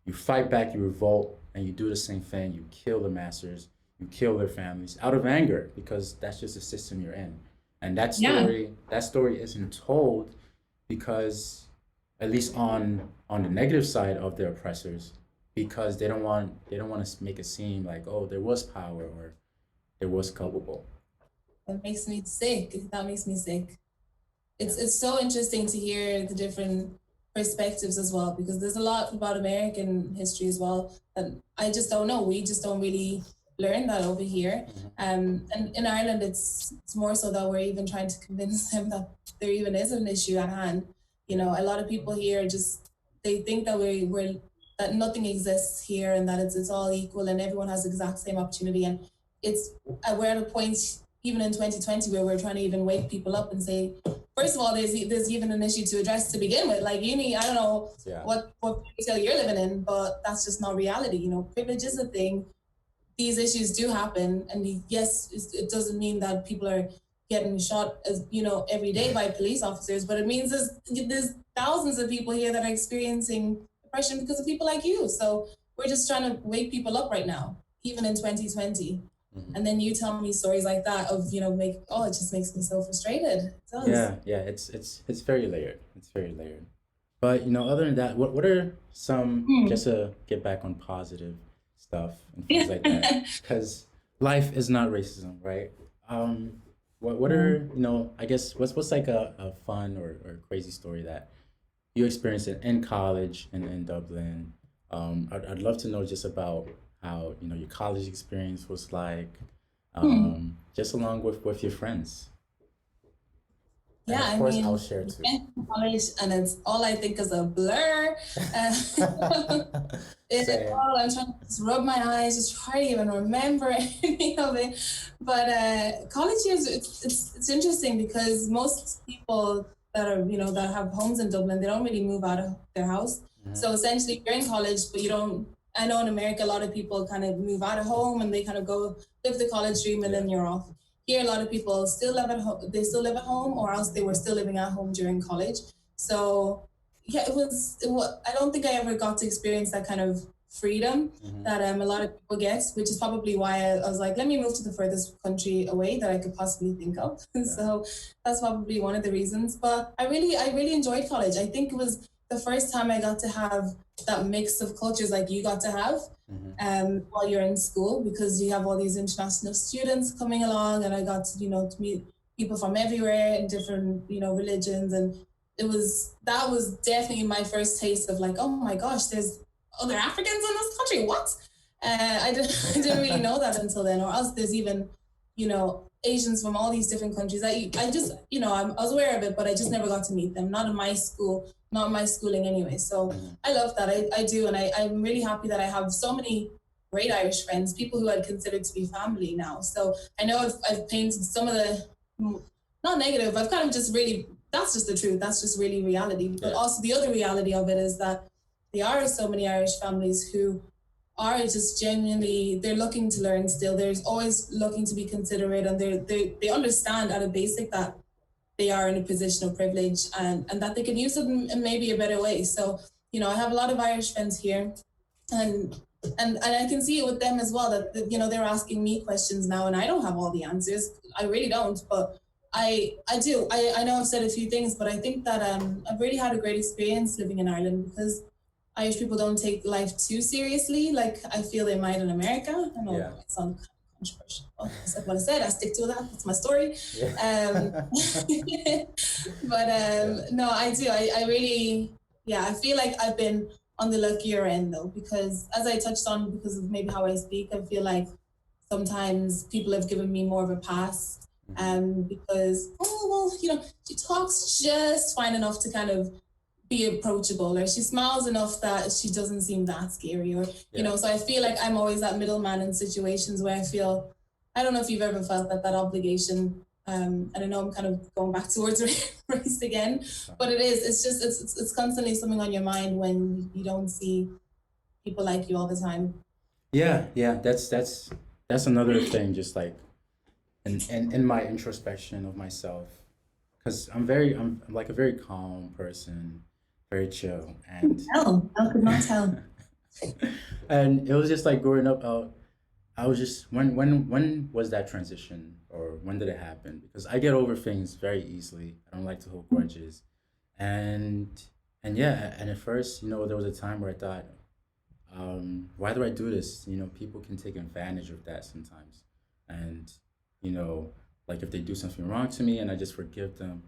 Speaker 2: You fight back, you revolt, and you do the same thing. You kill the masters, you kill their families out of anger, because that's just the system you're in. And that
Speaker 3: Yeah.
Speaker 2: story, that story isn't told, because at least on the negative side of their oppressors, because they don't want to make it seem like, oh, there was power, or there was culpable.
Speaker 1: That makes me sick. That makes me sick. It's so interesting to hear the different perspectives as well, because there's a lot about American history as well that I just don't know. We just don't really learn that over here.
Speaker 2: Mhm.
Speaker 1: And in Ireland, it's more so that we're even trying to convince them that there even is an issue at hand. A lot of people here just they think that we're that nothing exists here, and that it's all equal and everyone has the exact same opportunity. And it's we're at a point even in 2020 where we're trying to even wake people up and say, first of all, there's even an issue to address to begin with. Like I don't know
Speaker 2: Yeah.
Speaker 1: what fairy you're living in, but that's just not reality. Privilege is a thing. These issues do happen, and yes, it doesn't mean that people are getting shot as every day by police officers, but it means there's thousands of people here that are experiencing oppression because of people like you. So we're just trying to wake people up right now, even in 2020.
Speaker 2: Mhm.
Speaker 1: And then you tell me stories like that of make it just makes me so frustrated. It does.
Speaker 2: Yeah, yeah, it's very layered. It's very layered. But other than that, what are some,
Speaker 3: Mm.
Speaker 2: just to get back on positive stuff and things
Speaker 3: Yeah.
Speaker 2: like that? Because life is not racism, right? What
Speaker 3: Yeah.
Speaker 2: are, I guess, what's like a fun or crazy story that you experienced in college in Dublin? I'd love to know just about how your college experience was like,
Speaker 3: Mm.
Speaker 2: just along with your friends, and
Speaker 1: Yeah,
Speaker 2: of
Speaker 1: I
Speaker 2: course I'll
Speaker 1: mean,
Speaker 2: share
Speaker 1: I
Speaker 2: too.
Speaker 1: went to college and it's all I think is a blur. Uh,
Speaker 2: Same.
Speaker 1: I'm trying to just rub my eyes, just try to even remember any of it. But college years, it's interesting because most people that are that have homes in Dublin, they don't really move out of their house.
Speaker 2: Mhm.
Speaker 1: So essentially, you're in college, but you don't. I know in America, a lot of people kind of move out of home and they kind of go live the college dream, and
Speaker 2: Yeah.
Speaker 1: then you're off. Here, a lot of people still live at home. They still live at home, or else they were still living at home during college. So yeah, it was. I don't think I ever got to experience that kind of freedom
Speaker 2: Hmm.
Speaker 1: that a lot of people get, which is probably why I was like, let me move to the furthest country away that I could possibly think of.
Speaker 2: Yeah.
Speaker 1: So that's probably one of the reasons. But I really enjoyed college. I think it was the first time I got to have that mix of cultures like you got to have
Speaker 2: Hmm.
Speaker 1: while you're in school, because you have all these international students coming along, and I got to, to meet people from everywhere in different, religions. And that was definitely my first taste of like, oh my gosh, there's other Africans in this country. What? I didn't, I didn't really know that until then. Or else there's even, Asians from all these different countries. I just, I was aware of it, but I just never got to meet them. Not in my school, not in my schooling anyway. So
Speaker 2: Hmm.
Speaker 1: I love that. I do. And I'm really happy that I have so many great Irish friends, people who I'd consider to be family now. So I know I've painted some of the, not negative, I've kind of just really, that's just the truth. That's just really reality. But
Speaker 2: Yeah.
Speaker 1: also the other reality of it is that there are so many Irish families who are just genuinely, they're looking to learn still. There's always looking to be considerate, and they understand at a basic that they are in a position of privilege, and that they can use it in maybe a better way. So, I have a lot of Irish friends here, and and I can see it with them as well, that they're asking me questions now, and I don't have all the answers. I really don't, but I do. I know I've said a few things, but I think that I've really had a great experience living in Ireland, because Irish people don't take life too seriously like I feel they might in America. I know
Speaker 2: Yeah.
Speaker 1: it might sound kind of controversial. Well, I said what I said. I stick to that. That's my story. Um,
Speaker 2: Yeah.
Speaker 1: but
Speaker 2: Yeah.
Speaker 1: no, I do. I really, yeah, I feel like I've been on the luckier end though, because as I touched on, because of maybe how I speak, I feel like sometimes people have given me more of a pass.
Speaker 2: Hmm.
Speaker 1: Because, oh, well, she talks just fine enough to kind of be approachable, or she smiles enough that she doesn't seem that scary, or
Speaker 2: Yeah.
Speaker 1: so I feel like I'm always that middleman in situations where I feel, I don't know if you've ever felt that obligation. And I know I'm kind of going back towards race again,
Speaker 2: It's fine.
Speaker 1: but it's just it's constantly something on your mind when you don't see people like you all the time.
Speaker 2: Yeah, yeah, that's another thing. Just like in my introspection of myself, because I'm like a very calm person, very chill, and
Speaker 1: Tell, I could not tell.
Speaker 2: and it was just like growing up. I was just when was that transition, or when did it happen? Because I get over things very easily. I don't like to hold grudges, and and yeah, and at first, there was a time where I thought, why do I do this? People can take advantage of that sometimes. And, you know, like if they do something wrong to me and I just forgive them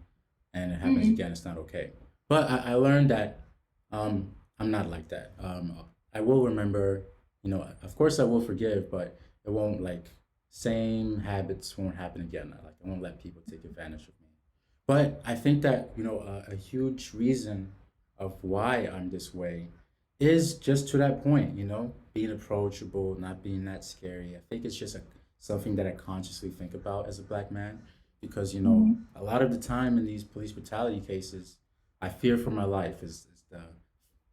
Speaker 2: and it happens
Speaker 1: Mm-mm.
Speaker 2: again, it's not okay. But I learned that I'm not like that. I will remember, of course I will forgive, but it won't like, same habits won't happen again. I won't let people take advantage of me. But I think that, a huge reason of why I'm this way is just to that point, being approachable, not being that scary. I think it's just something that I consciously think about as a black man because,
Speaker 1: Mm-hmm.
Speaker 2: a lot of the time in these police brutality cases, I fear for my life is the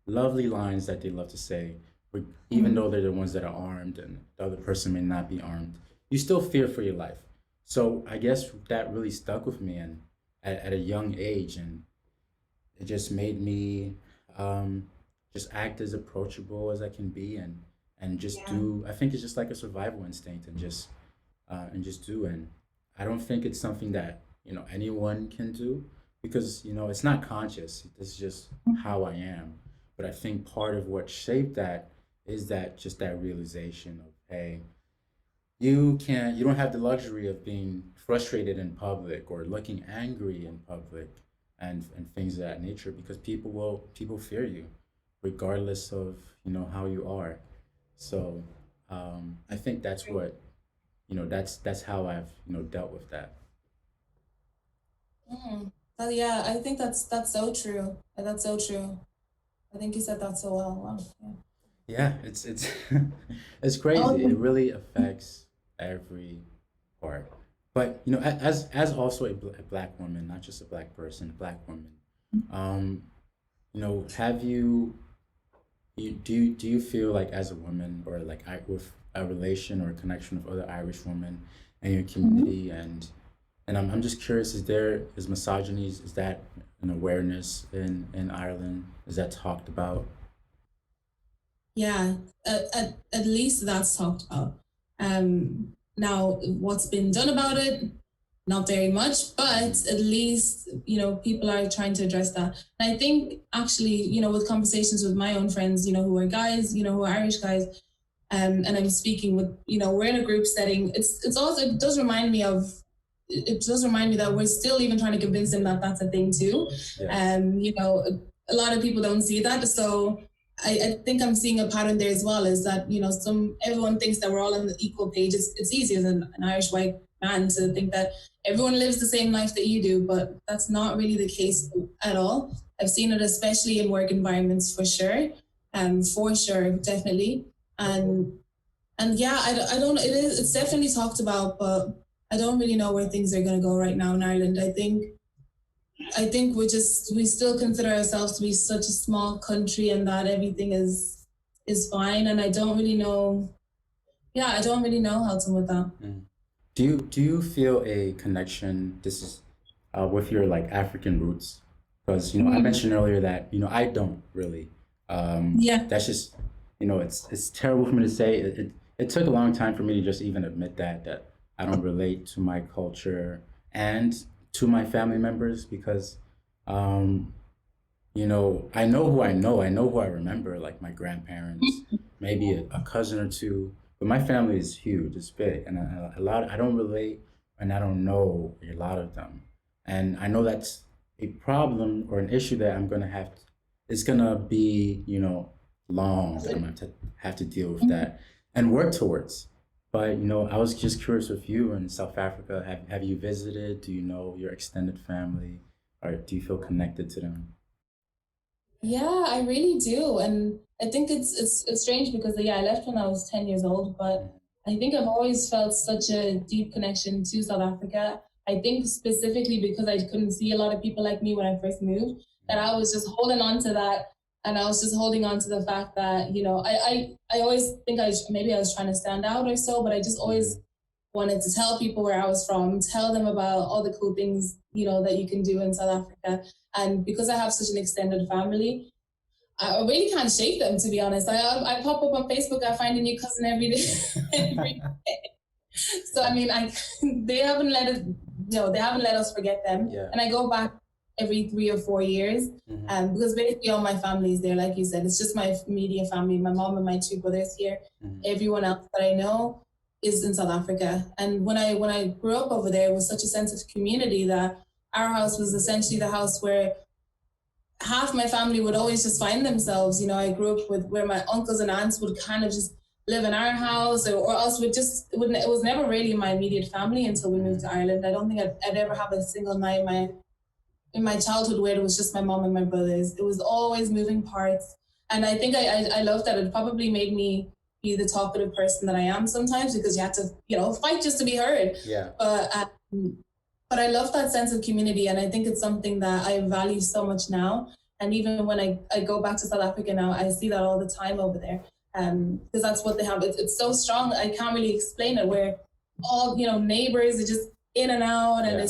Speaker 2: lovely lines that they love to say, but even
Speaker 1: Mm-hmm.
Speaker 2: though they're the ones that are armed and the other person may not be armed, you still fear for your life. So I guess that really stuck with me and at a young age, and it just made me um, just act as approachable as I can be, and just
Speaker 1: Yeah.
Speaker 2: do. I think it's just like a survival instinct, and just do. And I don't think it's something that anyone can do because it's not conscious. It's just how I am. But I think part of what shaped that is that just that realization of, hey, you don't have the luxury of being frustrated in public or looking angry in public and things of that nature because people fear you regardless of how you are. So I think that's what that's how I've dealt with that.
Speaker 1: Mm. Yeah, I think that's so true. That's so true. I think you said that so well. Wow. Yeah.
Speaker 2: Yeah, it's it's
Speaker 1: Oh,
Speaker 2: crazy. It
Speaker 1: yeah.
Speaker 2: really affects every part. But as also a black woman, not just a black person, a black woman. Um, have do you feel like as a woman or like with a relation or a connection with other Irish women in your
Speaker 1: Mhm.
Speaker 2: community and I'm just curious, is misogyny, is that an awareness in Ireland? Is that talked about?
Speaker 1: Yeah, at least that's talked about. Now, what's been done about it? Not very much, but at least, people are trying to address that. And I think actually, with conversations with my own friends, who are guys, who are Irish guys, and I'm speaking with, we're in a group setting. It's also, it does remind me that we're still even trying to convince them that that's a thing too.
Speaker 2: Yes.
Speaker 1: A lot of people don't see that. So I think I'm seeing a pattern there as well, is that, everyone thinks that we're all on the equal page. It's easy as an Irish white man to think that everyone lives the same life that you do, but that's not really the case at all. I've seen it especially in work environments for sure, definitely. And yeah, I don't, it's definitely talked about, but I don't really know where things are going to go right now in Ireland. I think we still consider ourselves to be such a small country, and that everything is fine. And I don't really know. Yeah, I don't really know how to with that.
Speaker 2: Mm. Do you feel a connection? This is with your like African roots, because I mentioned earlier that I don't really.
Speaker 1: Yeah.
Speaker 2: That's just it's terrible for me to say. It took a long time for me to just even admit that I don't relate to my culture and to my family members because um, I know who I know. I know who I remember, like my grandparents, maybe a cousin or two. But my family is huge. It's big, and a lot. I don't relate, and I don't know a lot of them. And I know that's a problem or an issue that I'm gonna have. It's gonna be, long that I'm gonna have to deal with that and work towards. But I was just curious with you in South Africa. Have you visited? Do you know your extended family, or do you feel connected to them?
Speaker 1: Yeah, I really do, and I think it's strange because yeah, I left when I was 10 years old, but I think I've always felt such a deep connection to South Africa. I think specifically because I couldn't see a lot of people like me when I first moved, that I was just holding on to that, and I was just holding on to the fact that I always think maybe I was trying to stand out or so, but I just always
Speaker 2: Mhm.
Speaker 1: wanted to tell people where I was from, tell them about all the cool things, that you can do in South Africa. And because I have such an extended family, I really can't shake them, to be honest. I pop up on Facebook, I find a new cousin every day. every so I mean, they haven't let it, they haven't let us forget them.
Speaker 2: Yeah.
Speaker 1: And I go back every 3 or 4 years,
Speaker 2: Hmm.
Speaker 1: because basically all my family is there, like you said. It's just my immediate family, my mom and my two brothers here.
Speaker 2: Hmm.
Speaker 1: Everyone else that I know is in South Africa. And when I grew up over there, it was such a sense of community that our house was essentially the house where half my family would always just find themselves. I grew up with where my uncles and aunts would kind of just live in our house, or else it was never really my immediate family until we moved to Ireland. I don't think I'd ever have a single night in my childhood where it was just my mom and my brothers. It was always moving parts. And I think I love that. It probably made me be the talkative person that I am sometimes, because you have to, fight just to be heard.
Speaker 2: Yeah.
Speaker 1: But I love that sense of community, and I think it's something that I value so much now. And even when I go back to South Africa now, I see that all the time over there, because that's what they have. It's so strong. I can't really explain it. Where all neighbors are just in and out, and
Speaker 2: Yeah.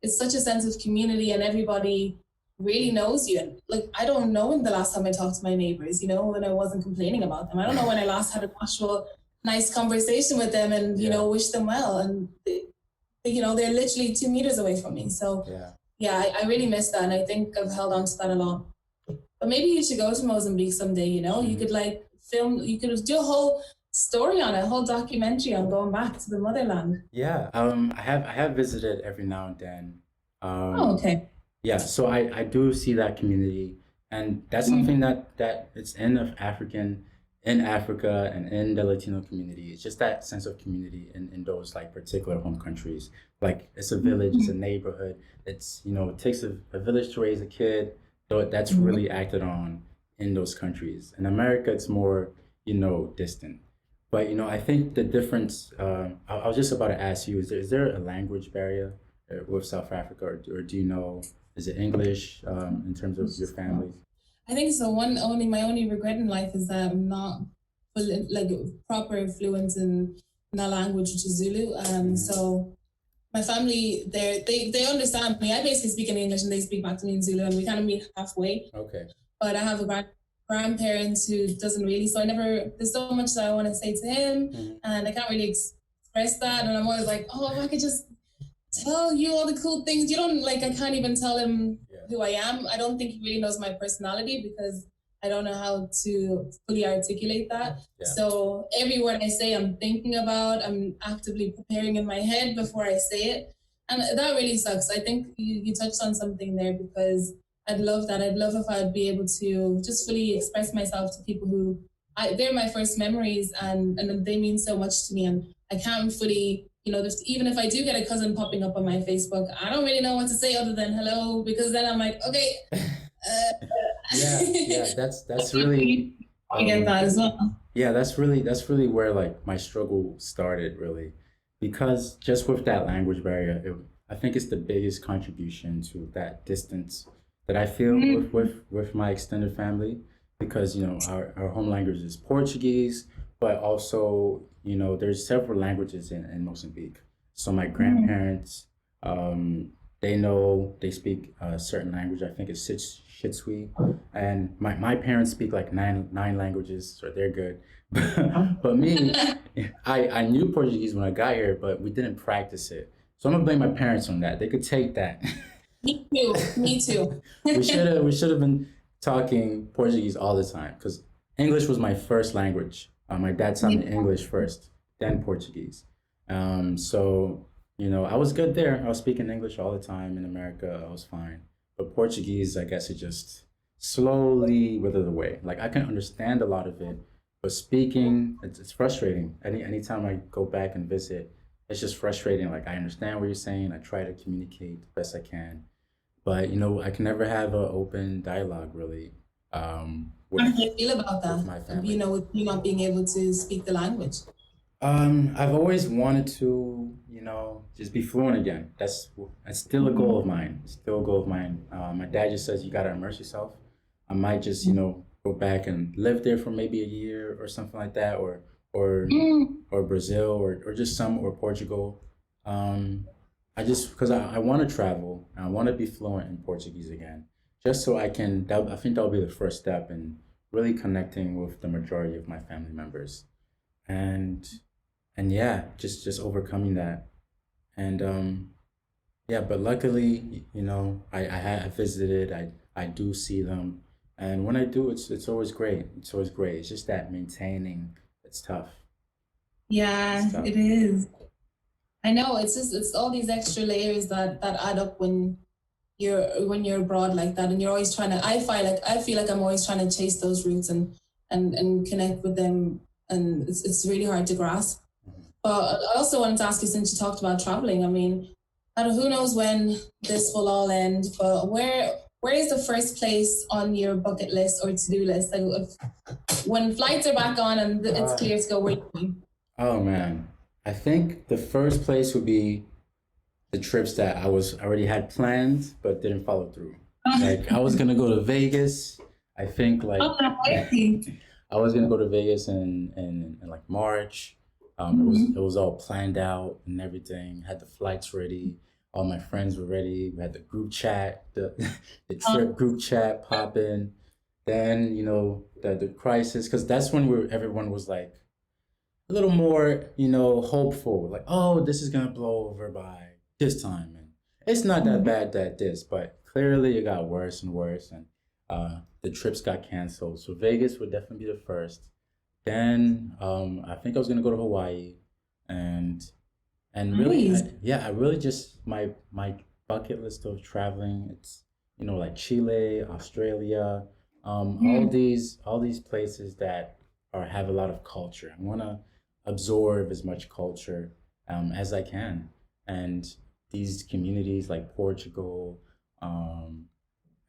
Speaker 1: it's such a sense of community, and everybody really knows you. And like, I don't know when the last time I talked to my neighbors, when I wasn't complaining about them. I don't know when I last had an actual nice conversation with them and
Speaker 2: Yeah.
Speaker 1: wish them well. And they're literally 2 meters away from me. So
Speaker 2: Yeah.
Speaker 1: yeah, I really miss that, and I think I've held on to that a lot. But maybe you should go to Mozambique someday. You could like film, you could do a whole story on it, a whole documentary on going back to the motherland.
Speaker 2: Yeah. I have visited every now and then.
Speaker 1: Oh,
Speaker 2: Um,
Speaker 1: okay.
Speaker 2: yeah. So I do see that community, and that's something that it's in Africa and in the Latino community. It's just that sense of community in those like particular home countries. Like it's a village, it's a neighborhood. It takes a village to raise a kid. So that's really acted on in those countries. In America, it's more distant. But I think the difference. I was just about to ask you: is there a language barrier with South Africa, or do you know? Is it English in terms of your family?
Speaker 1: I think so. My only regret in life is that I'm not like proper fluent in that language, which is Zulu. So my family, they understand me. I basically speak in English, and they speak back to me in Zulu, and we kind of meet halfway.
Speaker 2: Okay.
Speaker 1: But I have a grand grandparents who doesn't really. So I never. There's so much that I want to say to him, and I can't really express that. And I'm always like, oh, if I could just tell you all the cool things. You don't like. I can't even tell him who I am. I don't think he really knows my personality because I don't know how to fully articulate that.
Speaker 2: Yeah.
Speaker 1: So every word I say, I'm thinking about. I'm actively preparing in my head before I say it, and that really sucks. I think you touched on something there because I'd love that. I'd love if I'd be able to just fully express myself to people who they're my first memories and they mean so much to me, and I can't fully, even if I do get a cousin popping up on my Facebook, I don't really know what to say other than hello, because then I'm like, okay.
Speaker 2: Yeah, that's really.
Speaker 1: I get that as well.
Speaker 2: Yeah, that's really where like my struggle started really, because just with that language barrier, I think it's the biggest contribution to that distance that I feel with my extended family, because our home language is Portuguese, but also there's several languages in Mozambique. So my grandparents, they speak a certain language. I think it's Shitsui, and my parents speak like nine languages, so they're good. But me, I knew Portuguese when I got here, but we didn't practice it. So I'm gonna blame my parents on that. They could take that.
Speaker 1: Me too. Me too.
Speaker 2: We should have been talking Portuguese all the time, because English was my first language. My dad taught me English first, then Portuguese. So I was good there. I was speaking English all the time in America. I was fine. But Portuguese, I guess it just slowly withered away. Like I can understand a lot of it, but speaking, it's frustrating. Anytime I go back and visit, it's just frustrating. Like I understand what you're saying. I try to communicate the best I can, but I can never have an open dialogue really.
Speaker 1: How do you feel about
Speaker 2: with my
Speaker 1: that?
Speaker 2: family.
Speaker 1: With you not being able to speak the language.
Speaker 2: I've always wanted to, just be fluent again. That's still a goal of mine. Still a goal of mine. My dad just says you gotta immerse yourself. I might just, go back and live there for maybe a year or something like that, or or Brazil or just or Portugal. I just because I want to travel and I want to be fluent in Portuguese again, just so I can. I think that'll be the first step in really connecting with the majority of my family members, and yeah, just overcoming that, and yeah. But luckily, I visited. I do see them, and when I do, it's always great. It's always great. It's just that maintaining. It's tough.
Speaker 1: Yeah,
Speaker 2: It's tough.
Speaker 1: it is. I know it's all these extra layers that add up when you're abroad like that, and you're always trying to. I feel like I'm always trying to chase those roots and connect with them, and it's really hard to grasp. But I also wanted to ask you, since you talked about traveling, I mean, I don't, who knows when this will all end, but where is the first place on your bucket list or to do list? Like when flights are back on and it's
Speaker 2: Uh,
Speaker 1: clear to go, where you going?
Speaker 2: oh man, I think the first place would be the trips that I was already had planned but didn't follow through. Like I was gonna go to Vegas. I think like
Speaker 1: Oh, no, I see.
Speaker 2: I was gonna go to Vegas in like March. It was all planned out and everything. Had the flights ready. All my friends were ready. We had the group chat, the the trip group chat popping. Then the crisis, because that's when everyone was like a little more hopeful. Like, oh, this is gonna blow over by this time, and it's not that bad that this, but clearly it got worse and worse, and the trips got canceled. So Vegas would definitely be the first. Then I think I was gonna go to Hawaii, and really,
Speaker 1: Nice.
Speaker 2: yeah, I really just my bucket list of traveling. It's like Chile, Australia, all these places that have a lot of culture. I want to absorb as much culture as I can, and these communities like Portugal, um,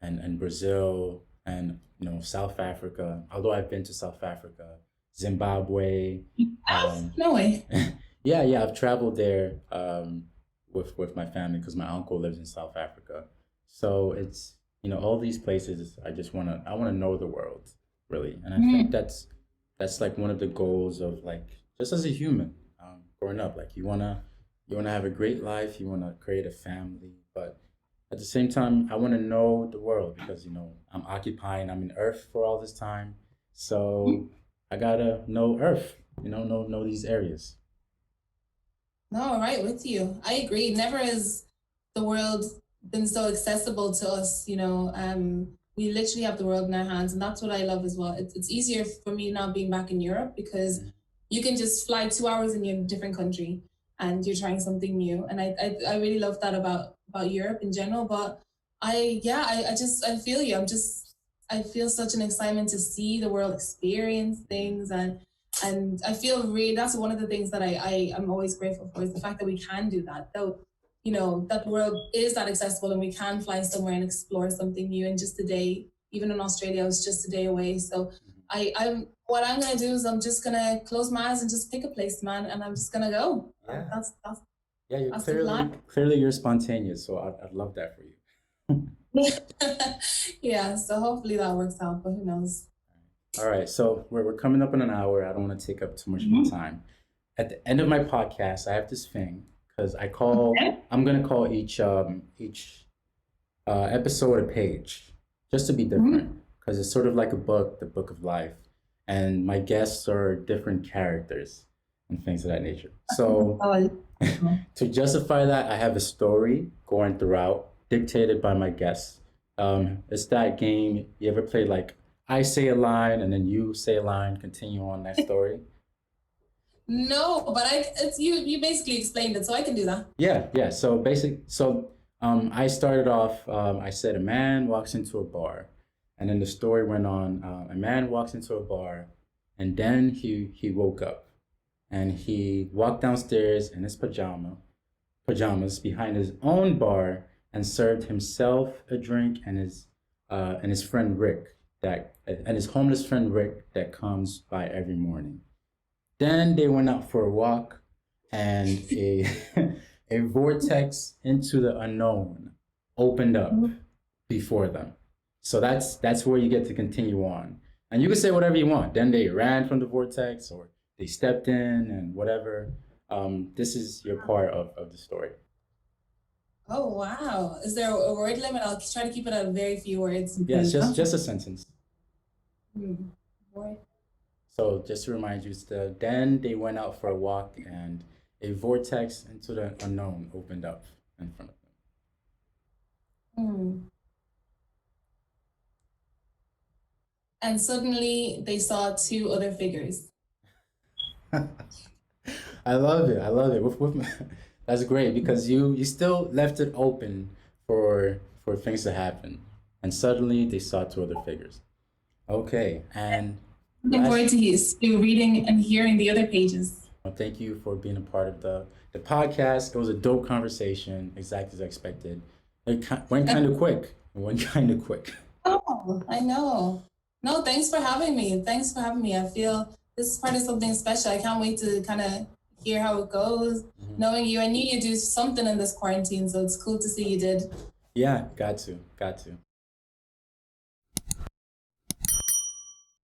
Speaker 2: and Brazil, and South Africa. Although I've been to South Africa, Zimbabwe. Um,
Speaker 1: No way.
Speaker 2: yeah, I've traveled there with my family because my uncle lives in South Africa. So it's all these places. I wanna know the world really, and I think that's like one of the goals of like just as a human growing up. Like you wanna have a great life. You wanna create a family, but at the same time, I want to know the world because I'm in Earth for all this time, so I gotta know Earth. Know these areas.
Speaker 1: No, right with you. I agree. Never has the world been so accessible to us. We literally have the world in our hands, and that's what I love as well. It's easier for me now being back in Europe because
Speaker 2: Mhm.
Speaker 1: you can just fly 2 hours and you're in a different country and you're trying something new. And I really love that about Europe in general. But I feel you. I feel such an excitement to see the world, experience things, and I feel really that's one of the things that I am always grateful for is the fact that we can do that. Though, that the world is that accessible and we can fly somewhere and explore something new in just a day. Even in Australia, I was just a day away. So I'm what I'm gonna do is I'm just gonna close my eyes and just pick a place, man, and I'm just gonna go.
Speaker 2: Yeah. Yeah, you're
Speaker 1: That's the plan.
Speaker 2: clearly you're spontaneous, so I'd love that for you.
Speaker 1: Yeah, so hopefully that works out, but who knows?
Speaker 2: All right, so we're coming up on an hour. I don't want to take up too much of your time. At the end of my podcast, I have this thing because
Speaker 3: Okay.
Speaker 2: I'm gonna call each episode a page, just to be different, because it's sort of like a book, the book of life, and my guests are different characters and things of that nature. So
Speaker 3: Oh,
Speaker 2: to justify that, I have a story going throughout, dictated by my guests. It's that game you ever played like I say a line and then you say a line, continue on that story.
Speaker 1: No, but it's you basically explained it, so I can do that.
Speaker 2: Yeah. I started off. I said a man walks into a bar, and then the story went on. A man walks into a bar, and then he woke up, and he walked downstairs in his pajamas behind his own bar, and served himself a drink and his friend Rick and his homeless friend Rick that comes by every morning. Then they went out for a walk, and a a vortex into the unknown opened up before them. So that's where you get to continue on, and you can say whatever you want. Then they ran from the vortex, or they stepped in, and whatever. This is your part of the story.
Speaker 1: Oh wow! Is there a word limit? I'll try to keep it at very few words.
Speaker 2: Yes, just a sentence.
Speaker 1: Hmm. Word.
Speaker 2: So just to remind you, then they went out for a walk, and a vortex into the unknown opened up in front of
Speaker 1: Hmm. And suddenly they saw two other figures.
Speaker 2: them. I love it. I love it. That's great because you still left it open for things to happen, and suddenly they saw two other figures. Okay, and
Speaker 1: Looking
Speaker 2: last,
Speaker 1: forward to reading and hearing the other pages.
Speaker 2: well, thank you for being a part of the podcast. It was a dope conversation, exactly as I expected. Went kind of quick. It went kind of quick.
Speaker 1: Oh, I know. No, thanks for having me. Thanks for having me. I feel this is part of something special. I can't wait to kind of hear how it goes.
Speaker 2: Mhm.
Speaker 1: Knowing you, I knew you'd do something in this quarantine, so it's cool to see you did.
Speaker 2: Yeah, got to.